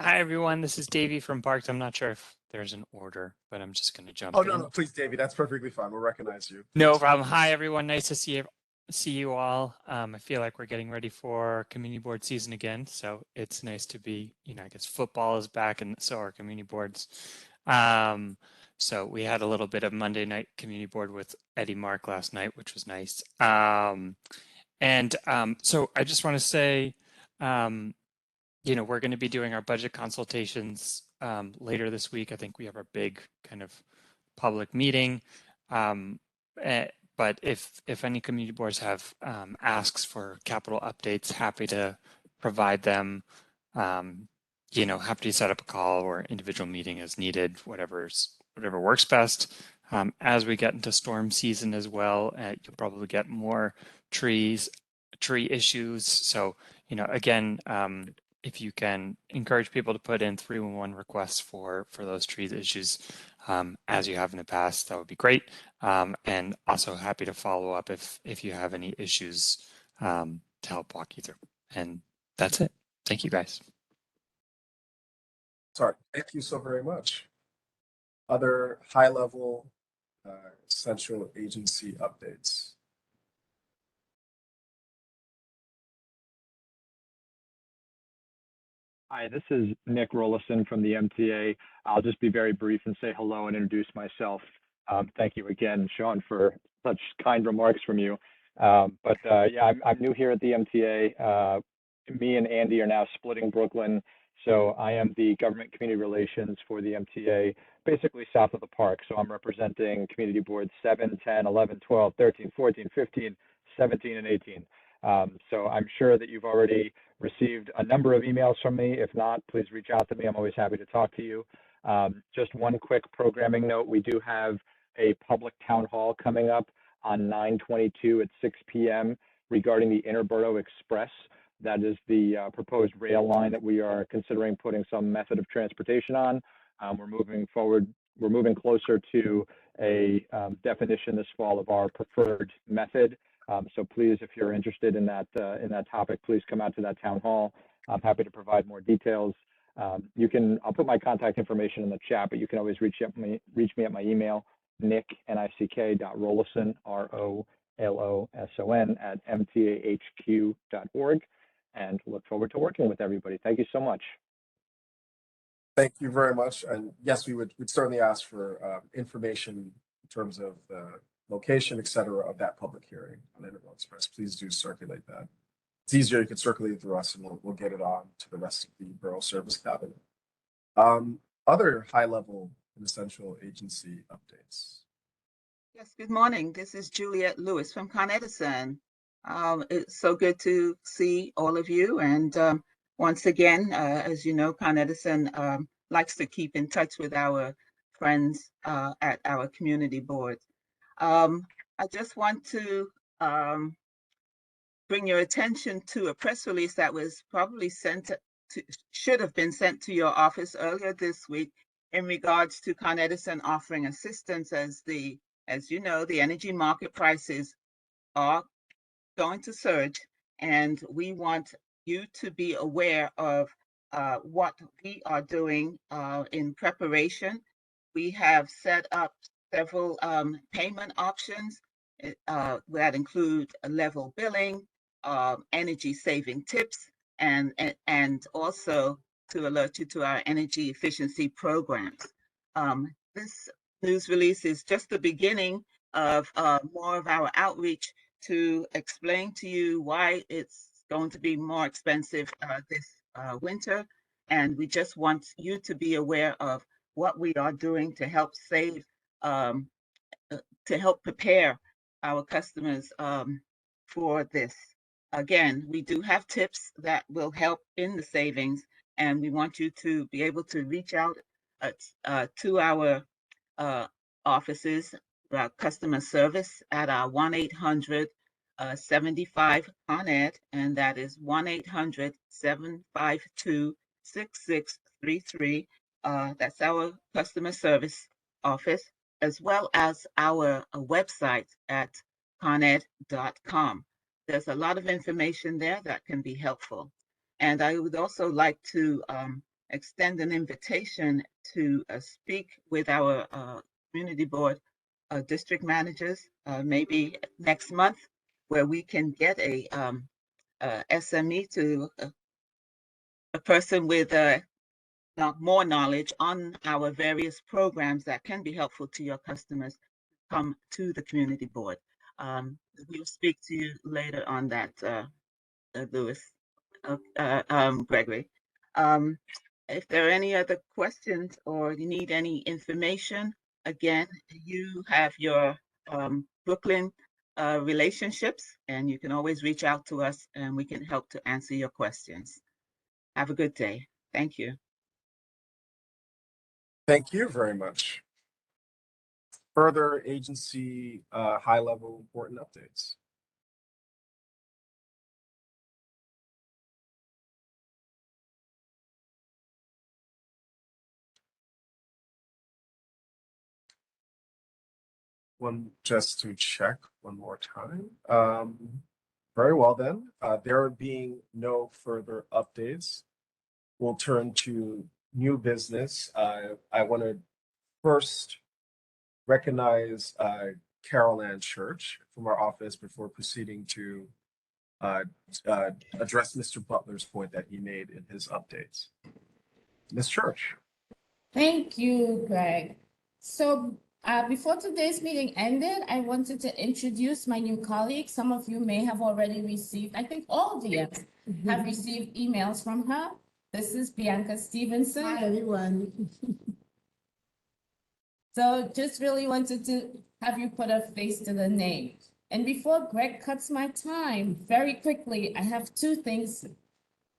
Hi everyone, this is Davey from Parks. I'm not sure if there's an order, but I'm just gonna jump oh in. no, please, Davey, that's perfectly fine. We'll recognize you. No problem. Hi everyone, nice to see you all. I feel like we're getting ready for community board season again, so it's nice to be, you know, I guess football is back and so are community boards. So we had a little bit of Monday night community board with Eddie Mark last night, which was nice. So I just want to say, you know, we're going to be doing our budget consultations later this week. I think we have our big kind of public meeting. But if any community boards have asks for capital updates, happy to provide them. You know, happy to set up a call or individual meeting as needed, whatever works best. As we get into storm season as well, you'll probably get more tree issues. So, you know, again, if you can encourage people to put in 311 requests for those trees issues, as you have in the past, that would be great. And also happy to follow up if you have any issues to help walk you through. And that's it. Thank you guys. Sorry, thank you so very much. Other high level central agency updates. Hi, this is Nick Rollison from the MTA. I'll just be very brief and say hello and introduce myself. Thank you again, Sean, for such kind remarks from you. Yeah, I'm new here at the MTA. Me and Andy are now splitting Brooklyn. So I am the government community relations for the MTA, basically south of the park. So I'm representing community boards 7, 10, 11, 12, 13, 14, 15, 17, and 18. So I'm sure that you've already received a number of emails from me. If not, please reach out to me. I'm always happy to talk to you. Just one quick programming note. We do have a public town hall coming up on 9/22 at 6 p.m. regarding the Interborough Express. That is the proposed rail line that we are considering putting some method of transportation on. We're moving forward. We're moving closer to a definition this fall of our preferred method. So please, if you're interested in that topic, please come out to that town hall. I'm happy to provide more details. I'll put my contact information in the chat, but you can always reach me at my email, nick.rollison, ROLOSON @mtahq.org, and look forward to working with everybody. Thank you so much. Thank you very much. And yes, we'd certainly ask for information in terms of the location, et cetera, of that public hearing on Interborough Express. Please do circulate that. It's easier, you can circulate it through us and we'll get it on to the rest of the Borough Service Cabinet. Other high level and essential agency updates. Yes, good morning. This is Juliet Lewis from Con Edison. It's so good to see all of you. And once again, as you know, Con Edison likes to keep in touch with our friends at our community boards. I just want to bring your attention to a press release that was probably should have been sent to your office earlier this week in regards to Con Edison offering assistance as you know, the energy market prices are going to surge, and we want you to be aware of what we are doing in preparation. We have set up several payment options that include level billing, energy saving tips, and also to alert you to our energy efficiency programs. This news release is just the beginning of more of our outreach to explain to you why it's going to be more expensive this winter. And we just want you to be aware of what we are doing to help save, to help prepare our customers for this. again, we do have tips that will help in the savings, and we want you to be able to reach out to our offices, customer service at our 1-800-75-CON-ED, and that is 1-800-752-6633. That's our customer service office, as well as our website at coned.com. There's a lot of information there that can be helpful. And I would also like to extend an invitation to speak with our community board district managers, maybe next month, where we can get a SME to a person with more knowledge on our various programs that can be helpful to your customers come to the community board. We'll speak to you later on that, Louis, Gregory. If there are any other questions or you need any information, again, you have your Brooklyn relationships, and you can always reach out to us and we can help to answer your questions. Have a good day. Thank you. Thank you very much. Further agency high-level important updates. Just to check one more time. Very well then. There being no further updates, we'll turn to new business. I want to first recognize Carol Ann Church from our office before proceeding to address Mr. Butler's point that he made in his updates. Ms. Church. Thank you, Greg. So before today's meeting ended, I wanted to introduce my new colleague. Some of you may have already received, I think all DMs have received emails from her. This is Bianca Stevenson. Hi, everyone. So just really wanted to have you put a face to the name. And before Greg cuts my time, very quickly, I have two things.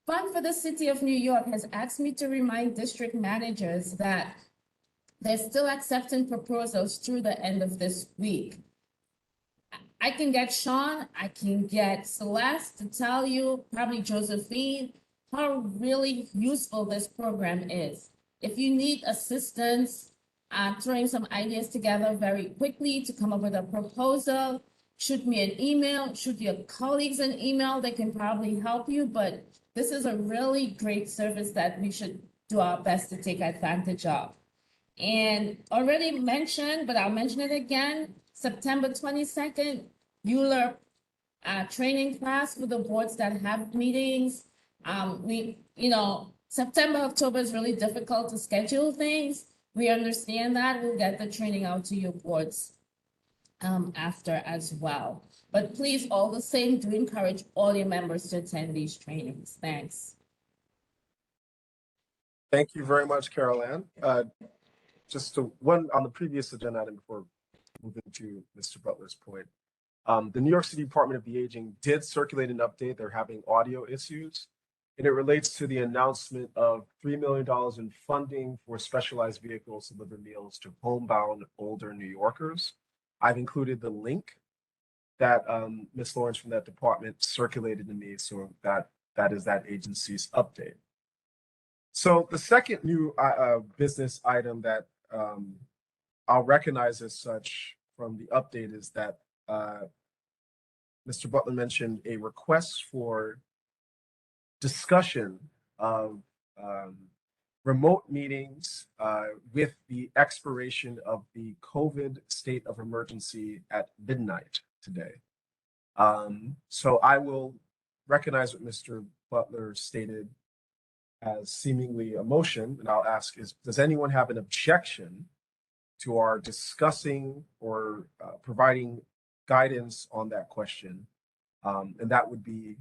Fund for the City of New York has asked me to remind district managers that they're still accepting proposals through the end of this week. I can get Sean, I can get Celeste to tell you, probably Josephine, how really useful this program is. If you need assistance, throwing some ideas together very quickly to come up with a proposal, shoot me an email, shoot your colleagues an email, they can probably help you, but this is a really great service that we should do our best to take advantage of. And already mentioned, but I'll mention it again, September 22nd, Euler training class for the boards that have meetings. September, October is really difficult to schedule things. We understand that. We'll get the training out to your boards after as well. But please, all the same, do encourage all your members to attend these trainings. Thanks. Thank you very much, Carol Ann. Just one on the previous agenda item before moving to Mr. Butler's point. The New York City Department of the Aging did circulate an update. They're having audio issues, and it relates to the announcement of $3 million in funding for specialized vehicles to deliver meals to homebound older New Yorkers. I've included the link that Ms. Lawrence from that department circulated to me, so that is that agency's update. So the second new business item that I'll recognize as such from the update is that Mr. Butler mentioned a request for discussion of remote meetings with the expiration of the COVID state of emergency at midnight today. So I will recognize what Mr. Butler stated as seemingly a motion, and I'll ask does anyone have an objection to our discussing or providing guidance on that question? And that would be,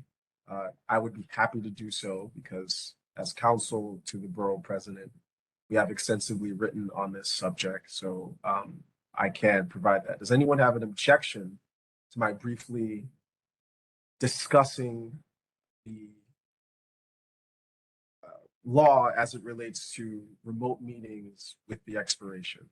I would be happy to do so because as counsel to the borough president, we have extensively written on this subject. So I can provide that. Does anyone have an objection to my briefly discussing the law as it relates to remote meetings with the expiration.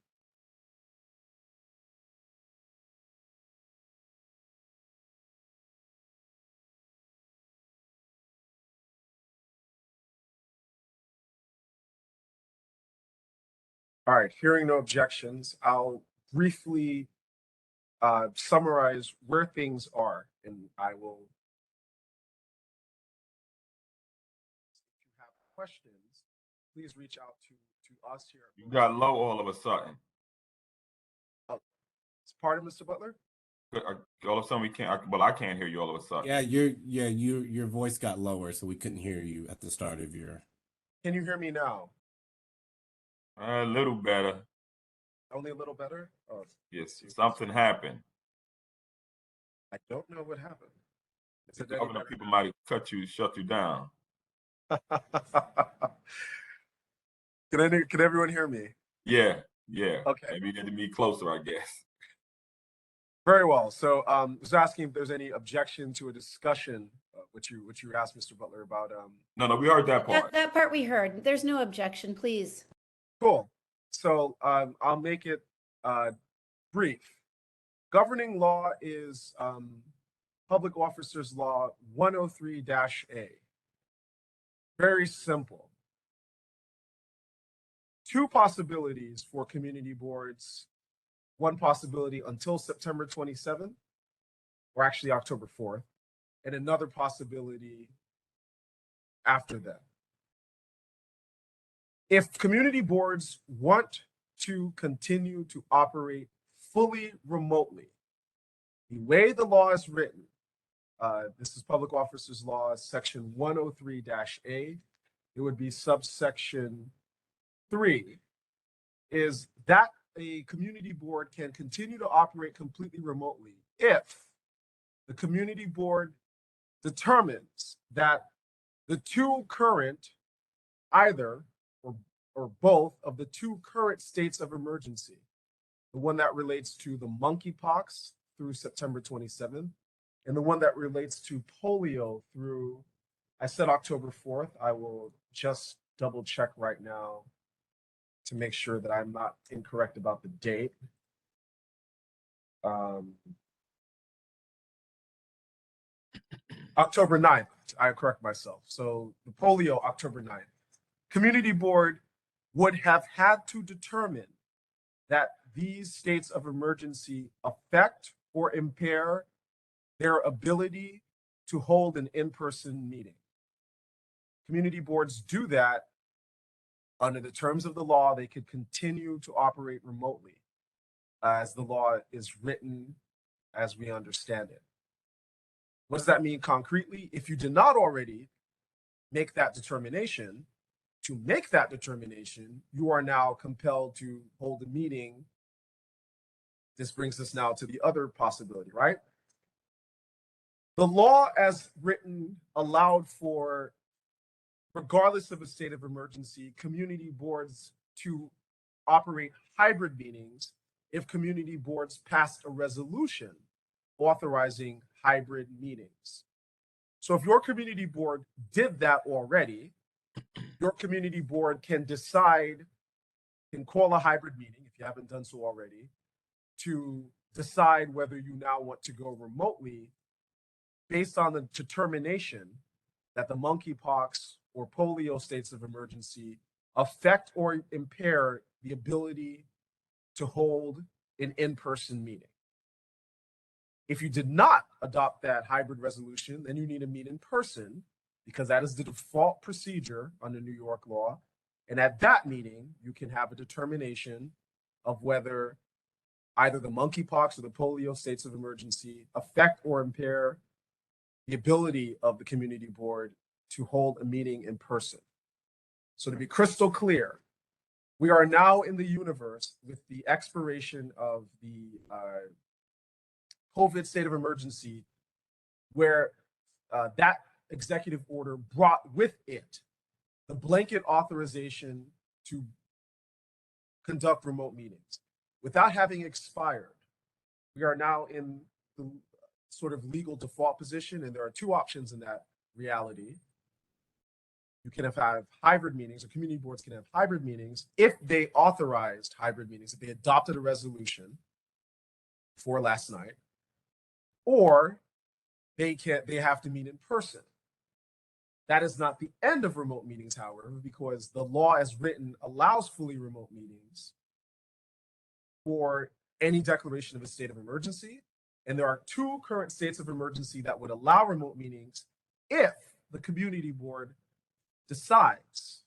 All right, hearing no objections, I'll briefly summarize where things are, and I will, if you have questions, please reach out to us here. You got low all of a sudden. Oh, it's part of Mr. Butler? All of a sudden we can't, well, I can't hear you all of a sudden. Yeah, your voice got lower, so we couldn't hear you at the start of your. Can you hear me now? A little better. Only a little better? Oh, yes, something happened. I don't know what happened. Is it Governor, people might have shut you down. Can everyone hear me? Yeah. Okay. Maybe you need to be closer, I guess. Very well. So I was asking if there's any objection to a discussion, which you asked Mr. Butler about. No, we heard that part. That part we heard. There's no objection, please. Cool. So I'll make it brief. Governing law is Public Officers Law 103-A. Very simple. Two possibilities for community boards. One possibility until September 27th, or actually October 4th, and another possibility after that. If community boards want to continue to operate fully remotely, the way the law is written, this is Public Officers Law, section 103-A, it would be subsection 3, is that a community board can continue to operate completely remotely if the community board determines that the two current, either or both of the two current states of emergency, the one that relates to the monkeypox through September 27th, and the one that relates to polio through, I said October 4th. I will just double check right now to make sure that I'm not incorrect about the date. October 9th, I correct myself. So the polio, October 9th. Community board would have had to determine that these states of emergency affect or impair their ability to hold an in-person meeting. Community boards do that under the terms of the law. They could continue to operate remotely as the law is written as we understand it. What does that mean concretely? If you did not already make that determination, to make that determination, you are now compelled to hold a meeting. This brings us now to the other possibility, right? The law as written allowed for, regardless of a state of emergency, community boards to operate hybrid meetings if community boards passed a resolution authorizing hybrid meetings. So if your community board did that already, your community board can decide, can call a hybrid meeting, if you haven't done so already, to decide whether you now want to go remotely based on the determination that the monkeypox or polio states of emergency affect or impair the ability to hold an in-person meeting. If you did not adopt that hybrid resolution, then you need to meet in person, because that is the default procedure under New York law. And at that meeting, you can have a determination of whether either the monkeypox or the polio states of emergency affect or impair the ability of the community board to hold a meeting in person. So to be crystal clear, we are now in the universe with the expiration of the COVID state of emergency, where that executive order brought with it the blanket authorization to conduct remote meetings. Without having expired, we are now in the sort of legal default position, and there are two options in that reality. You can have hybrid meetings, or community boards can have hybrid meetings if they authorized hybrid meetings, if they adopted a resolution for last night, or they have to meet in person. That is not the end of remote meetings, however, because the law as written allows fully remote meetings for any declaration of a state of emergency. And there are two current states of emergency that would allow remote meetings if the community board decides,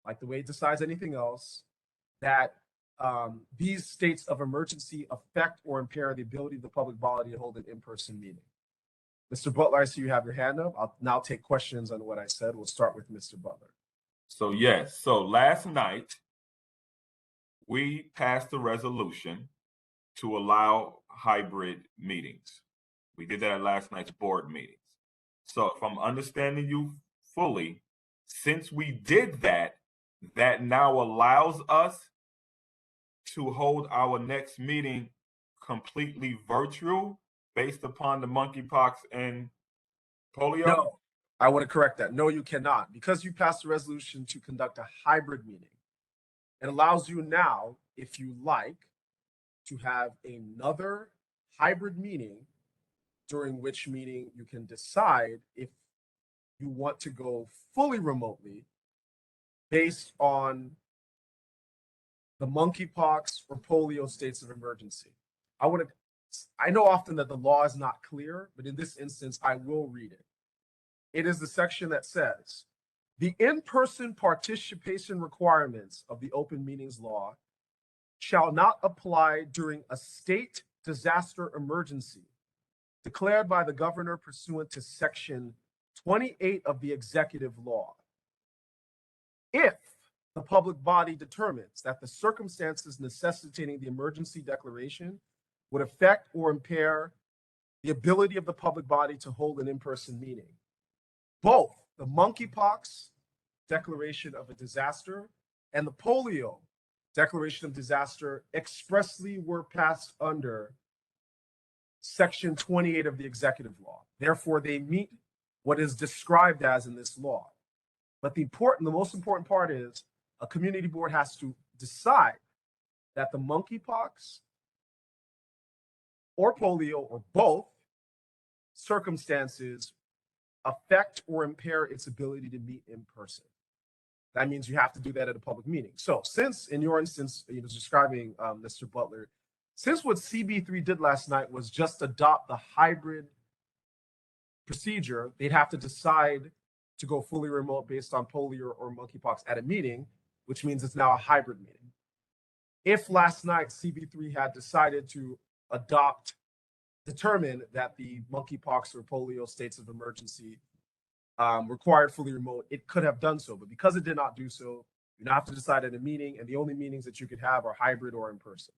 like the way it decides anything else, that these states of emergency affect or impair the ability of the public body to hold an in-person meeting. Mr. Butler, I see you have your hand up. I'll now take questions on what I said. We'll start with Mr. Butler. So yes, so last night, we passed a resolution to allow hybrid meetings. We did that at last night's board meetings. So if I'm understanding you fully, since we did that, that now allows us to hold our next meeting completely virtual based upon the monkeypox and polio? No, I want to correct that. No, you cannot. Because you passed a resolution to conduct a hybrid meeting, it allows you now, if you like, to have another hybrid meeting, during which meeting you can decide if you want to go fully remotely based on the monkeypox or polio states of emergency. I know often that the law is not clear, but in this instance, I will read it. It is the section that says, the in-person participation requirements of the open meetings law shall not apply during a state disaster emergency declared by the governor pursuant to section 28 of the executive law. If the public body determines that the circumstances necessitating the emergency declaration would affect or impair the ability of the public body to hold an in-person meeting. Both the monkeypox declaration of a disaster and the polio declaration of disaster expressly were passed under section 28 of the executive law. Therefore, they meet what is described as in this law. But the most important part is a community board has to decide that the monkeypox or polio or both circumstances affect or impair its ability to meet in person. That means you have to do that at a public meeting. So since in your instance, describing Mr. Butler, since what CB3 did last night was just adopt the hybrid procedure, they'd have to decide to go fully remote based on polio or monkeypox at a meeting, which means it's now a hybrid meeting. If last night CB3 had decided to determine that the monkeypox or polio states of emergency required fully remote, it could have done so. But because it did not do so, you now have to decide at a meeting, and the only meetings that you could have are hybrid or in person.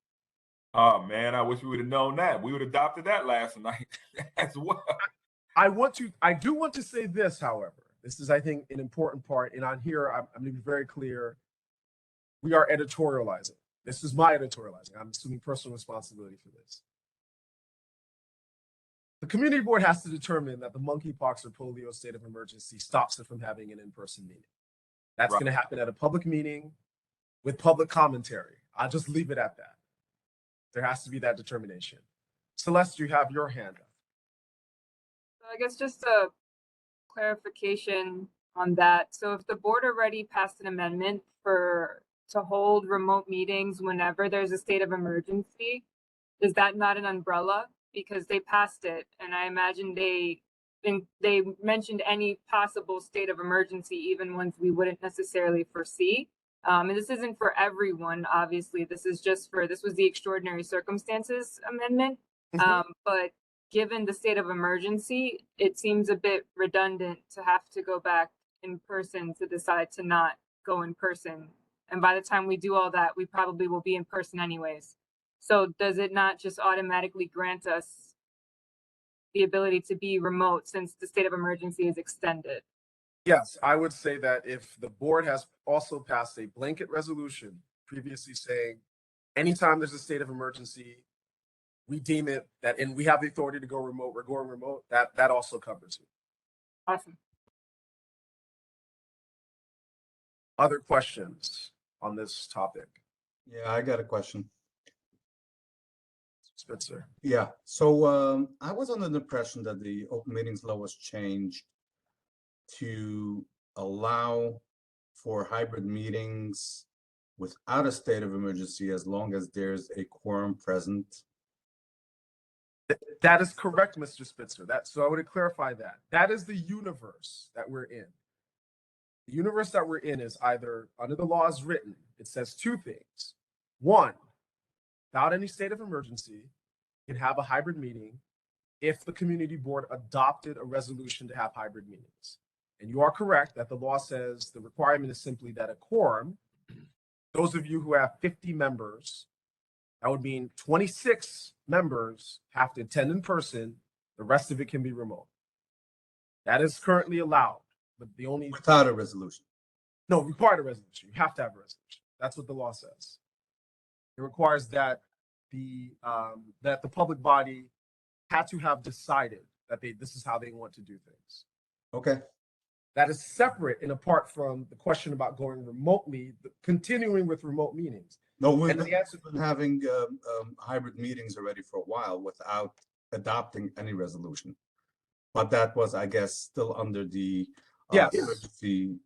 Oh man, I wish we would have known that. We would have adopted that last night as well. I do want to say this, however. This is, I think, an important part. And on here, I'm going to be very clear. We are editorializing. This is my editorializing. I'm assuming personal responsibility for this. The community board has to determine that the monkeypox or polio state of emergency stops it from having an in-person meeting. That's Right. going to happen at a public meeting with public commentary. I'll just leave it at that. There has to be that determination. Celeste, you have your hand up. So I guess just a clarification on that. So if the board already passed an amendment to hold remote meetings whenever there's a state of emergency, is that not an umbrella? Because they passed it, and I imagine they mentioned any possible state of emergency, even ones we wouldn't necessarily foresee. And this isn't for everyone, obviously. This was the extraordinary circumstances amendment. But given the state of emergency, it seems a bit redundant to have to go back in person to decide to not go in person. And by the time we do all that, we probably will be in person anyways. So does it not just automatically grant us the ability to be remote since the state of emergency is extended? Yes, I would say that if the board has also passed a blanket resolution previously saying anytime there's a state of emergency, we deem it that, and we have the authority to go remote, we're going remote, that also covers it. Awesome. Other questions on this topic? Yeah, I got a question. Spencer. Yeah, so I was under the impression that the open meetings law was changed to allow for hybrid meetings without a state of emergency as long as there's a quorum present. That is correct, Mr. Spitzer. So I would clarify that. That is the universe that we're in. The universe that we're in is either, under the law as written, it says two things. One, without any state of emergency, you can have a hybrid meeting if the community board adopted a resolution to have hybrid meetings. And you are correct that the law says the requirement is simply that a quorum, those of you who have 50 members, that would mean 26 members have to attend in person. The rest of it can be remote. That is currently allowed, but the only— Without a resolution. No, required a resolution. You have to have a resolution. That's what the law says. It requires that the public body had to have decided that this is how they want to do things. Okay. That is separate and apart from the question about going remotely, continuing with remote meetings. No, we've And the answer— been having hybrid meetings already for a while without adopting any resolution. But that was, I guess, still under the Yes. emergency.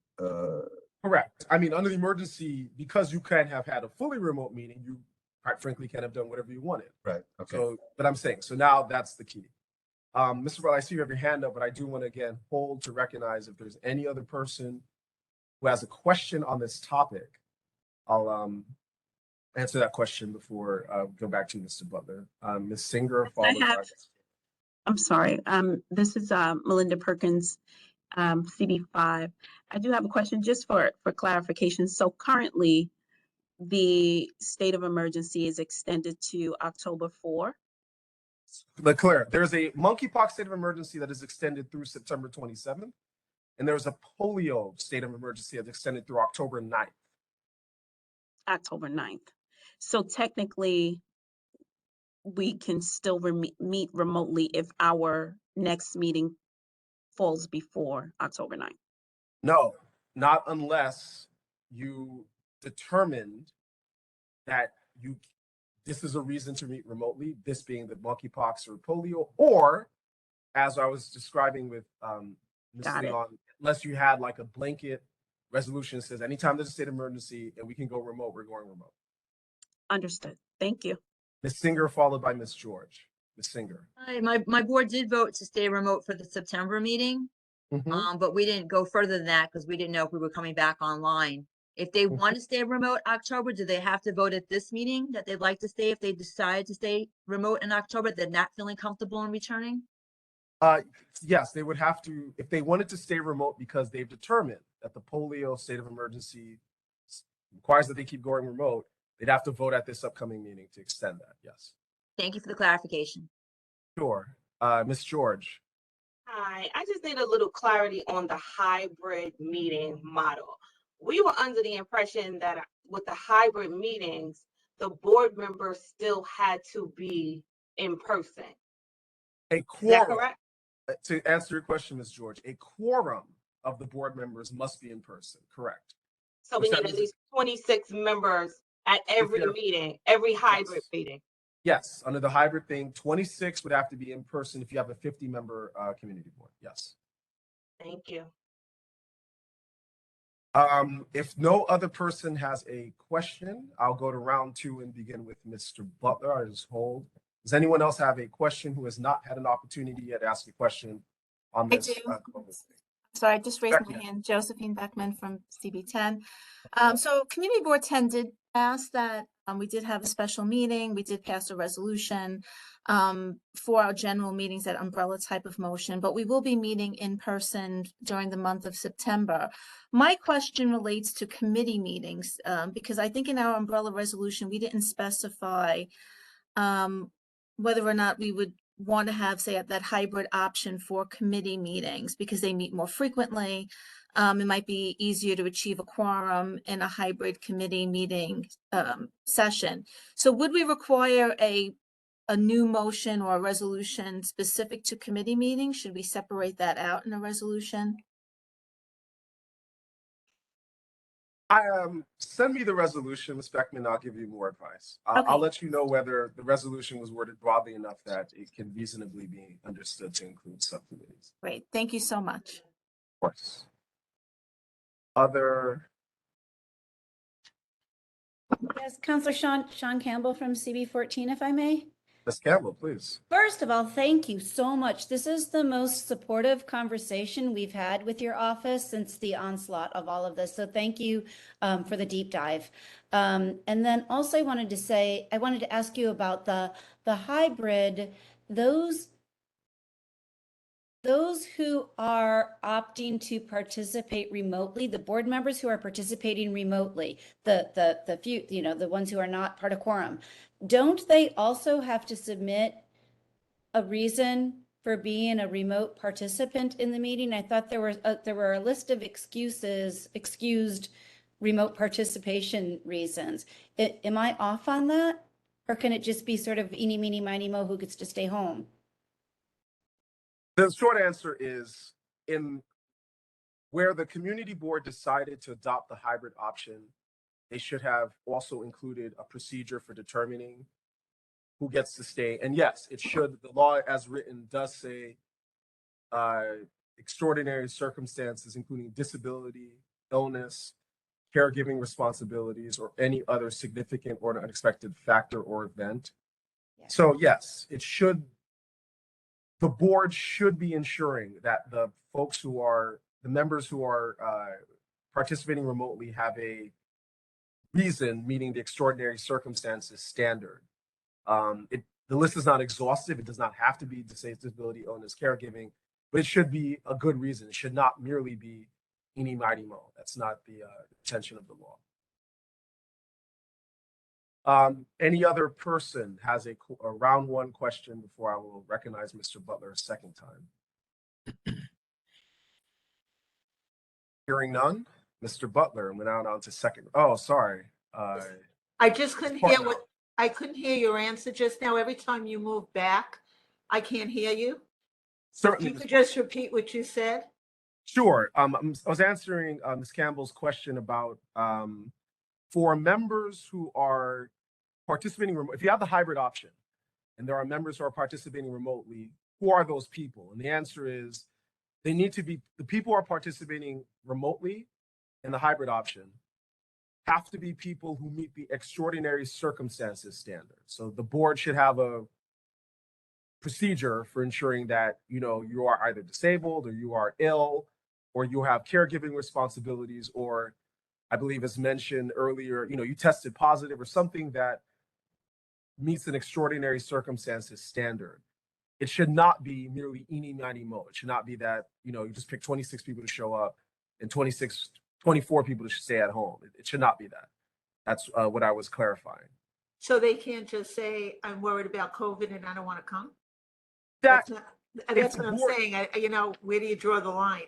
Correct. I mean, under the emergency, because you can have had a fully remote meeting, you quite frankly can have done whatever you wanted. Right. Okay. So, but I'm saying, so now that's the key. Mr. Bell, I see you have your hand up, but I do want to again hold to recognize if there's any other person who has a question on this topic, I'll answer that question before go back to Mr. Butler. Ms. Singer, followed by— I'm sorry. This is Melinda Perkins, CB5. I do have a question just for clarification. So currently, the state of emergency is extended to October 4. Claire, there's a monkeypox state of emergency that is extended through September 27th, and there's a polio state of emergency that's extended through October 9th. October 9th. So technically, we can still meet remotely if our next meeting falls before October 9th. No, not unless you determined that this is a reason to meet remotely, this being the monkeypox or polio, or as I was describing with Ms. Leon, unless you had like a blanket resolution that says anytime there's a state of emergency and we can go remote, we're going remote. Understood. Thank you. Ms. Singer, followed by Ms. George. Ms. Singer. Hi, my board did vote to stay remote for the September meeting, but we didn't go further than that because we didn't know if we were coming back online. If they want to stay remote October, do they have to vote at this meeting that they'd like to stay if they decide to stay remote in October, they're not feeling comfortable in returning? Yes, they would have to, if they wanted to stay remote because they've determined that the polio state of emergency requires that they keep going remote, they'd have to vote at this upcoming meeting to extend that, yes. Thank you for the clarification. Sure. Ms. George. Hi, I just need a little clarity on the hybrid meeting model. We were under the impression that with the hybrid meetings, the board members still had to be in person. A quorum. Is that correct? To answer your question, Ms. George, a quorum of the board members must be in person, correct? So we need at least 26 members at every meeting, every hybrid meeting. Yes, under the hybrid thing, 26 would have to be in person if you have a 50-member community board, yes. Thank you. If no other person has a question, I'll go to round two and begin with Mr. Butler. I'll just hold. Does anyone else have a question who has not had an opportunity yet to ask a question on this? Sorry, I just raised my hand. Josephine Beckman from CB10. So Community Board 10 did pass that. We did have a special meeting. We did pass a resolution for our general meetings, that umbrella type of motion, but we will be meeting in person during the month of September. My question relates to committee meetings because I think in our umbrella resolution, we didn't specify whether or not we would want to have, say, that hybrid option for committee meetings because they meet more frequently. It might be easier to achieve a quorum in a hybrid committee meeting session. So would we require a a new motion or a resolution specific to committee meetings? Should we separate that out in a resolution? Send me the resolution, Ms. Beckman. I'll give you more advice. I'll Okay. let you know whether the resolution was worded broadly enough that it can reasonably be understood to include subcommittees. Great. Thank you so much. Of course. Other. Yes, Counselor Sean Campbell from CB14, if I may. Ms. Campbell, please. First of all, thank you so much. This is the most supportive conversation we've had with your office since the onslaught of all of this. So thank you for the deep dive. And then also I wanted to ask you about the hybrid, those who are opting to participate remotely, the board members who are participating remotely, the few, the ones who are not part of quorum, don't they also have to submit a reason for being a remote participant in the meeting? I thought there were a list of excused remote participation reasons. Am I off on that? Or can it just be sort of eeny, meeny, miny, mo, who gets to stay home? The short answer is, in where the community board decided to adopt the hybrid option, they should have also included a procedure for determining who gets to stay. And yes, it should. The law as written does say extraordinary circumstances, including disability, illness, caregiving responsibilities, or any other significant or unexpected factor or event. Yeah. So yes, it should. The board should be ensuring that the folks who are, the members who are participating remotely have a reason meeting the extraordinary circumstances standard. The list is not exhaustive. It does not have to be disability, illness, caregiving, but it should be a good reason. It should not merely be eeny, miny, mo. That's not the intention of the law. Any other person has a round one question before I will recognize Mr. Butler a second time? Hearing none, Mr. Butler went out on to second. Oh, sorry. I just couldn't hear I couldn't hear your answer just now. Every time you move back, I can't hear you. Certainly. If you could just repeat what you said. Sure. I was answering Ms. Campbell's question about for members who are participating remote. If you have the hybrid option and there are members who are participating remotely, who are those people? And the answer is they need to be, the people who are participating remotely in the hybrid option have to be people who meet the extraordinary circumstances standard. So the board should have a procedure for ensuring that, you are either disabled or you are ill or you have caregiving responsibilities, or I believe as mentioned earlier, you tested positive or something that meets an extraordinary circumstances standard. It should not be merely eeny, miny, mo. It should not be that, you just pick 26 people to show up and 24 people to stay at home. It should not be that. That's what I was clarifying. So they can't just say, I'm worried about COVID and I don't want to come? That's what I'm saying. Where do you draw the line?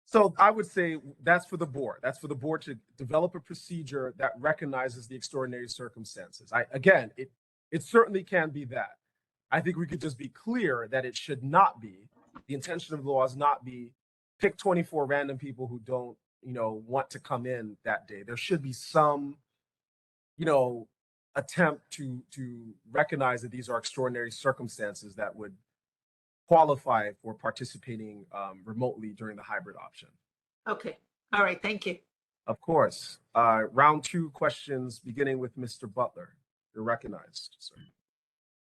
So I would say that's for the board. That's for the board to develop a procedure that recognizes the extraordinary circumstances. It certainly can be that. I think we could just be clear that it should not be. The intention of the law is not be pick 24 random people who don't, want to come in that day. There should be some, attempt to recognize that these are extraordinary circumstances that would qualify for participating remotely during the hybrid option. Okay. All right. Thank you. Of course. Round two questions, beginning with Mr. Butler. You're recognized, sir.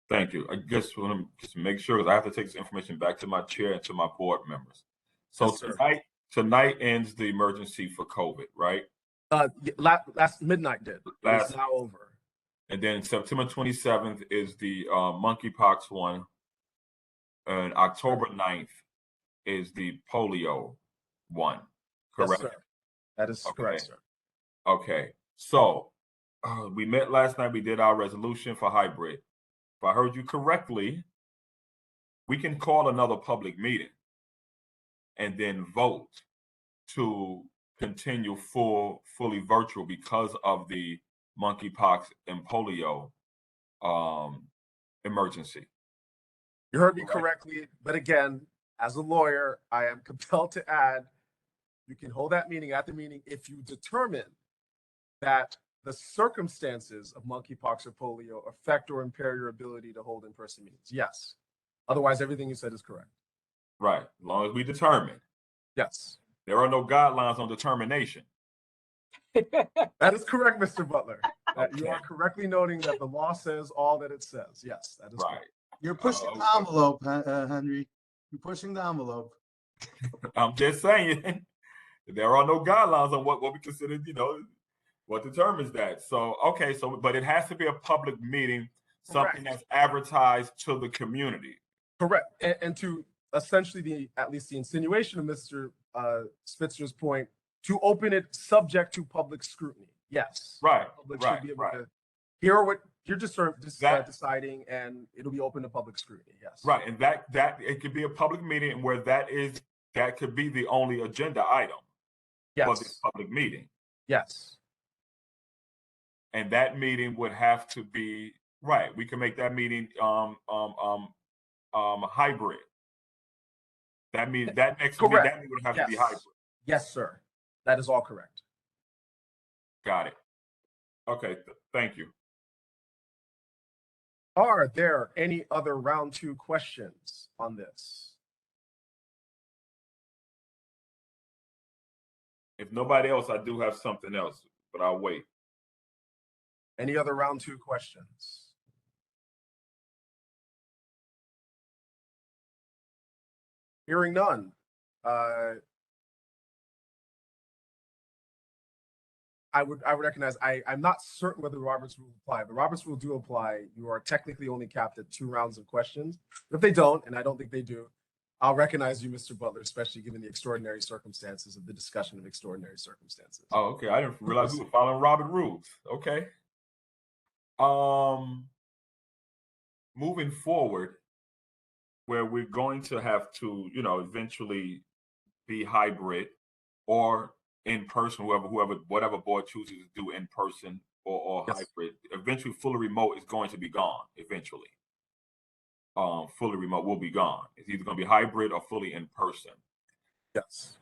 Thank you. I just want to just make sure, because I have to take this information back to my chair and to my board members. So yes, tonight ends the emergency for COVID, right? Last midnight did. It's now over. And then September 27th is the monkeypox one. And October 9th is the polio one, correct? Yes, sir. That is correct, sir. Okay. So we met last night. We did our resolution for hybrid. If I heard you correctly, we can call another public meeting and then vote to continue fully virtual because of the monkeypox and polio emergency. You heard me Correct. correctly, but again, as a lawyer, I am compelled to add, you can hold that meeting at the meeting if you determine that the circumstances of monkeypox or polio affect or impair your ability to hold in-person meetings. Yes. Otherwise, everything you said is correct. Right. As long as we determine. Yes. There are no guidelines on determination. That is correct, Mr. Butler. You Okay. are correctly noting that the law says all that it says. Yes, that is Right. correct. You're pushing the envelope, Henry. You're pushing the envelope. I'm just saying, there are no guidelines on what we consider, what determines that. So, okay, but it has to be a public meeting, something that's advertised to the community. Correct. And to essentially at least the insinuation of Mr. Spitzer's point, to open it subject to public scrutiny. Yes. Right. Public Right. should be able Right. to hear what you're just sort of deciding, and it'll be open to public scrutiny. Yes. Right. And that it could be a public meeting where that could be the only agenda item for the public meeting. Yes. And that meeting would have to be right. We can make that meeting hybrid. That means that next meeting, that would have to be hybrid. Yes, sir. That is all correct. Got it. Okay. Thank you. Are there any other round 2 questions on this? If nobody else, I do have something else, but I'll wait. Any other round 2 questions? Hearing none. I would recognize, I'm not certain whether the Roberts rule apply. The Roberts rule do apply. You are technically only capped at 2 rounds of questions. If they don't, and I don't think they do, I'll recognize you, Mr. Butler, especially given the extraordinary circumstances of the discussion of extraordinary circumstances. Oh, okay. I didn't realize we were following Robert rules. Okay. Moving forward, where we're going to have to, eventually be hybrid or in person, whatever board chooses to do in person or hybrid. Eventually, fully remote is going to be gone. Eventually, fully remote will be gone. It's either going to be hybrid or fully in person. Yes.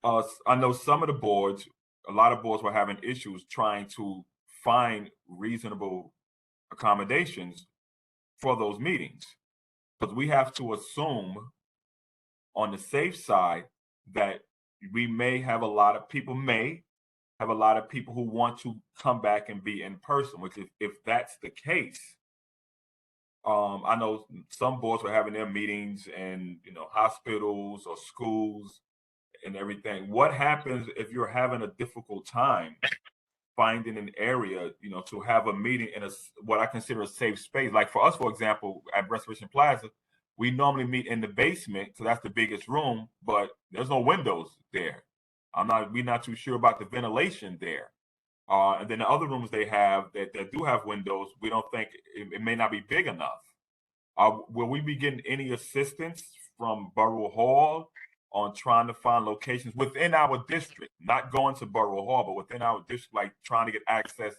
I know some of the boards, a lot of boards were having issues trying to find reasonable accommodations for those meetings, because we have to assume on the safe side that we may have a lot of people who want to come back and be in person, which if that's the case, I know some boards were having their meetings in, hospitals or schools and everything. What happens if you're having a difficult time finding an area, to have a meeting in what I consider a safe space? Like for us, for example, at Restoration Plaza, we normally meet in the basement, so that's the biggest room, but there's no windows there. We're not too sure about the ventilation there. And then the other rooms they have that do have windows, we don't think it may not be big enough. Will we be getting any assistance from Borough Hall on trying to find locations within our district, not going to Borough Hall, but within our district, like trying to get access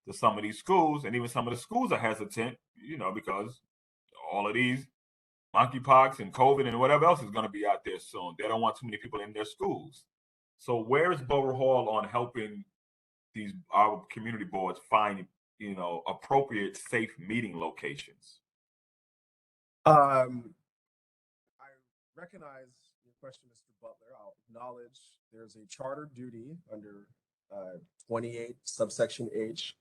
to some of these schools? And even some of the schools are hesitant, because all of these monkeypox and COVID and whatever else is going to be out there soon. They don't want too many people in their schools. So where is Borough Hall on helping our community boards find, appropriate, safe meeting locations? I recognize your question, Mr. Butler. I'll acknowledge there's a charter duty under 28 subsection H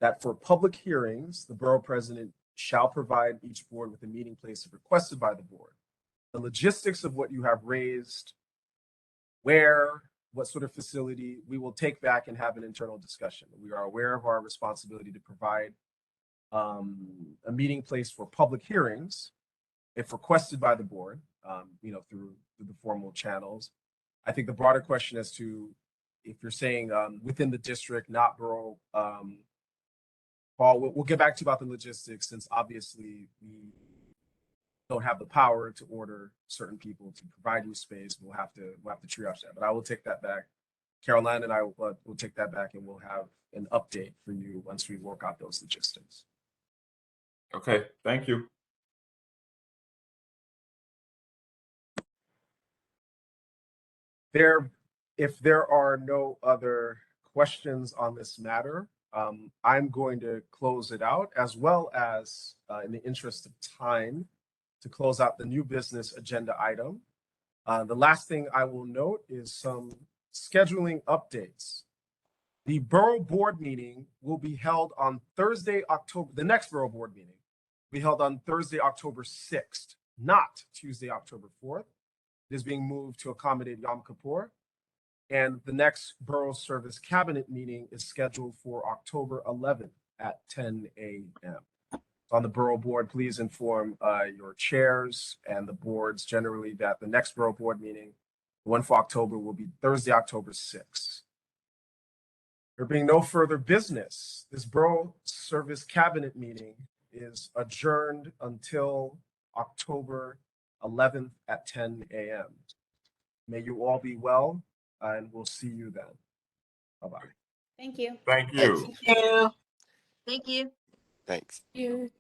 that for public hearings, the borough president shall provide each board with a meeting place if requested by the board. The logistics of what you have raised, where, what sort of facility, we will take back and have an internal discussion. We are aware of our responsibility to provide a meeting place for public hearings if requested by the board, through the formal channels. I think the broader question as to if you're saying within the district, not borough, Paul, we'll get back to you about the logistics, since obviously we don't have the power to order certain people to provide you space. We'll have to triage that, but I will take that back. Caroline and I will take that back, and we'll have an update for you once we work out those logistics. Okay, thank you. If there are no other questions on this matter, I'm going to close it out, as well as, in the interest of time, to close out the new business agenda item. The last thing I will note is some scheduling updates. The Borough Board meeting will be held on Thursday, the next Borough Board meeting will be held on Thursday, October 6th, not Tuesday, October 4th. It is being moved to accommodate Yom Kippur. And the next Borough Service Cabinet meeting is scheduled for October 11th at 10 a.m. On the Borough Board, please inform your chairs and the boards generally that the next Borough Board meeting, the one for October, will be Thursday, October 6th. There being no further business, this Borough Service Cabinet meeting is adjourned until October 11th at 10 a.m. May you all be well, and we'll see you then. Bye-bye. Thank you. Thank Thanks. you. Thank you. Thank you. Thanks. You.